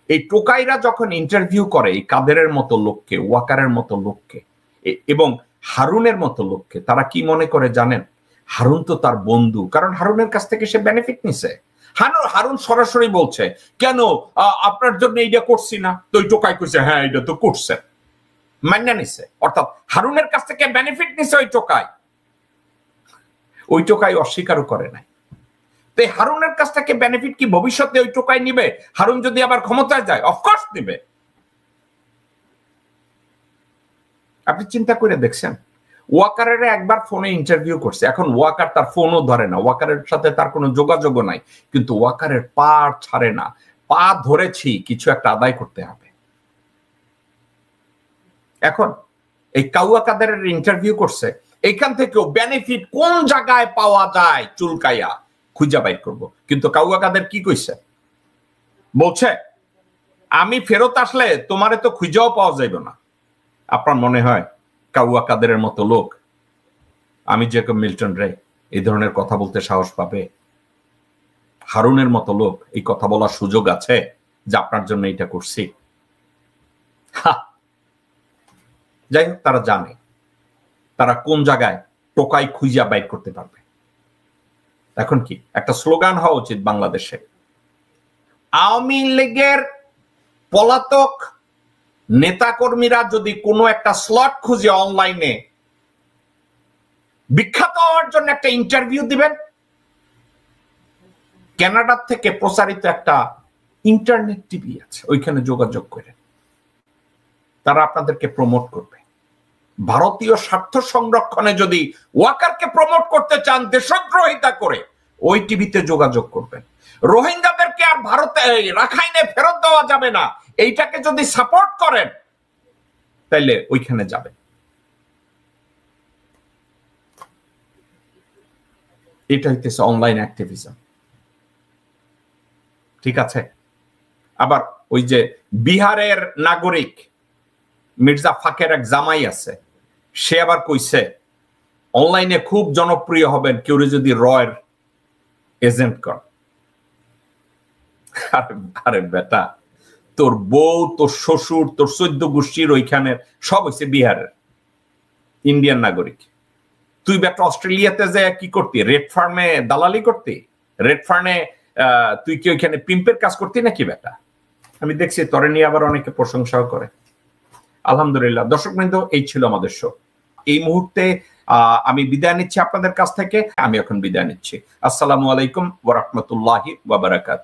এই টোকাইরা যখন ইন্টারভিউ করে এই কাদেরের মতো লোককে, ওয়াকারের মতো লোককে এবং হারুনের মতো লোককে, তারা কি মনে করে জানেন? হারুন তো তার বন্ধু, কারণ হারুনের কাছ থেকে সে বেনিফিট নিছে। হারুন সরাসরি বলছে, কেন আপনার জন্য এইটা করছি না? তো ওই টোকাই কইছে হ্যাঁ এটা তো করছে, মান্য নিছে। অর্থাৎ হারুনের কাছ থেকে বেনিফিট নিছে ওই টোকাই। ওই টোকাই অস্বীকারও করে নাই। তো হারুনের কাছ থেকে বেনিফিট কি ভবিষ্যতে ওই টোকাই নিবে? হারুন যদি আবার ক্ষমতায় যায়, অফকোর্স নিবে। আপনি চিন্তা করে দেখছেন, ওয়াকারের একবার ফোনে ইন্টারভিউ করছে, এখন ওয়াকার তার ফোনও ধরে না, ওয়াকারের সাথে তার কোনো যোগাযোগও নাই, কিন্তু ওয়াকারের পা ছাড়ে না। পা ধরেছি, কিছু একটা আদায় করতে হবে। এখন এই কাউয়া কাদেরের ইন্টারভিউ করছে, এখান থেকেও বেনিফিট কোন জায়গায় পাওয়া যায় চুলকাইয়া খুঁজা বাইর করবো। কিন্তু কাউয়া কাদের কি কইছে? বলছে আমি ফেরত আসলে তোমারে তো খুঁজাও পাওয়া যাইবে না। আপনার মনে হয় কাউয়া কাদেরের মতো লোক, আমি জেকব মিল্টন রে, এই ধরনের কথা বলতে সাহস পাবে? হারুনের মতো লোক এই কথা বলার সুযোগ আছে যে আপনার জন্য এটা করছি? যাই হোক, তারা জানে তারা কোন জায়গায় টোকাই খুঁজা বাইর করতে পারবে। এখন কি একটা স্লোগান হওয়া উচিত বাংলাদেশে, আওয়ামী লীগের পলাতক নেতাকর্মীরা যদি কোনো একটা স্লট খুঁজে অনলাইনে বিখ্যাত হওয়ার জন্য একটা ইন্টারভিউ দিবেন, কানাডার থেকে প্রচারিত একটা ইন্টারনেট টিভি আছে, ওইখানে যোগাযোগ করে তারা আপনাদেরকে প্রমোট করবে। ভারতীয় স্বার্থ সংরক্ষণে যদি ওয়াকারকে প্রমোট করতে চান দেশদ্রোহিতা করে, ওই টিভিতে যোগাযোগ করবেন। রোহিঙ্গাদেরকে আর ভারতে রাখাইনে ফেরত দেওয়া যাবে না, এইটাকে যদি সাপোর্ট করেন তাইলে ওইখানে যাবেন। এটা হইতেছে অনলাইন অ্যাক্টিভিজম, ঠিক আছে? আবার ওই যে বিহারের নাগরিক মির্জা ফাকের এক জামাই আছে, সে আবার কইছে অনলাইনে খুব জনপ্রিয় হবেন কেউ যদি রয়ের এজেন্ট কর। আরে বেটা, তোর বউ, তোর শ্বশুর, তোর 14 গোষ্ঠীর ওইখানে সব হইছে বিহারের ইন্ডিয়ান নাগরিক। তুই বেটা অস্ট্রেলিয়াতে যে কি করতি? রেড ফার্মে দালালি করতি? রেড ফার্মে তুই কি ওইখানে পিম্পের কাজ করতি নাকি বেটা? আমি দেখছি তোরে নিয়ে আবার অনেকে প্রশংসাও করে। আলহামদুলিল্লাহ। দর্শক বৃন্দ, এই ছিল আমাদের শো। এই মুহূর্তে আমি বিদায় নিচ্ছি আপনাদের কাছ থেকে। আমি এখন বিদায় নিচ্ছি। আসসালামু আলাইকুম ওয়া রাহমাতুল্লাহি ওয়া বারাকাতুহু।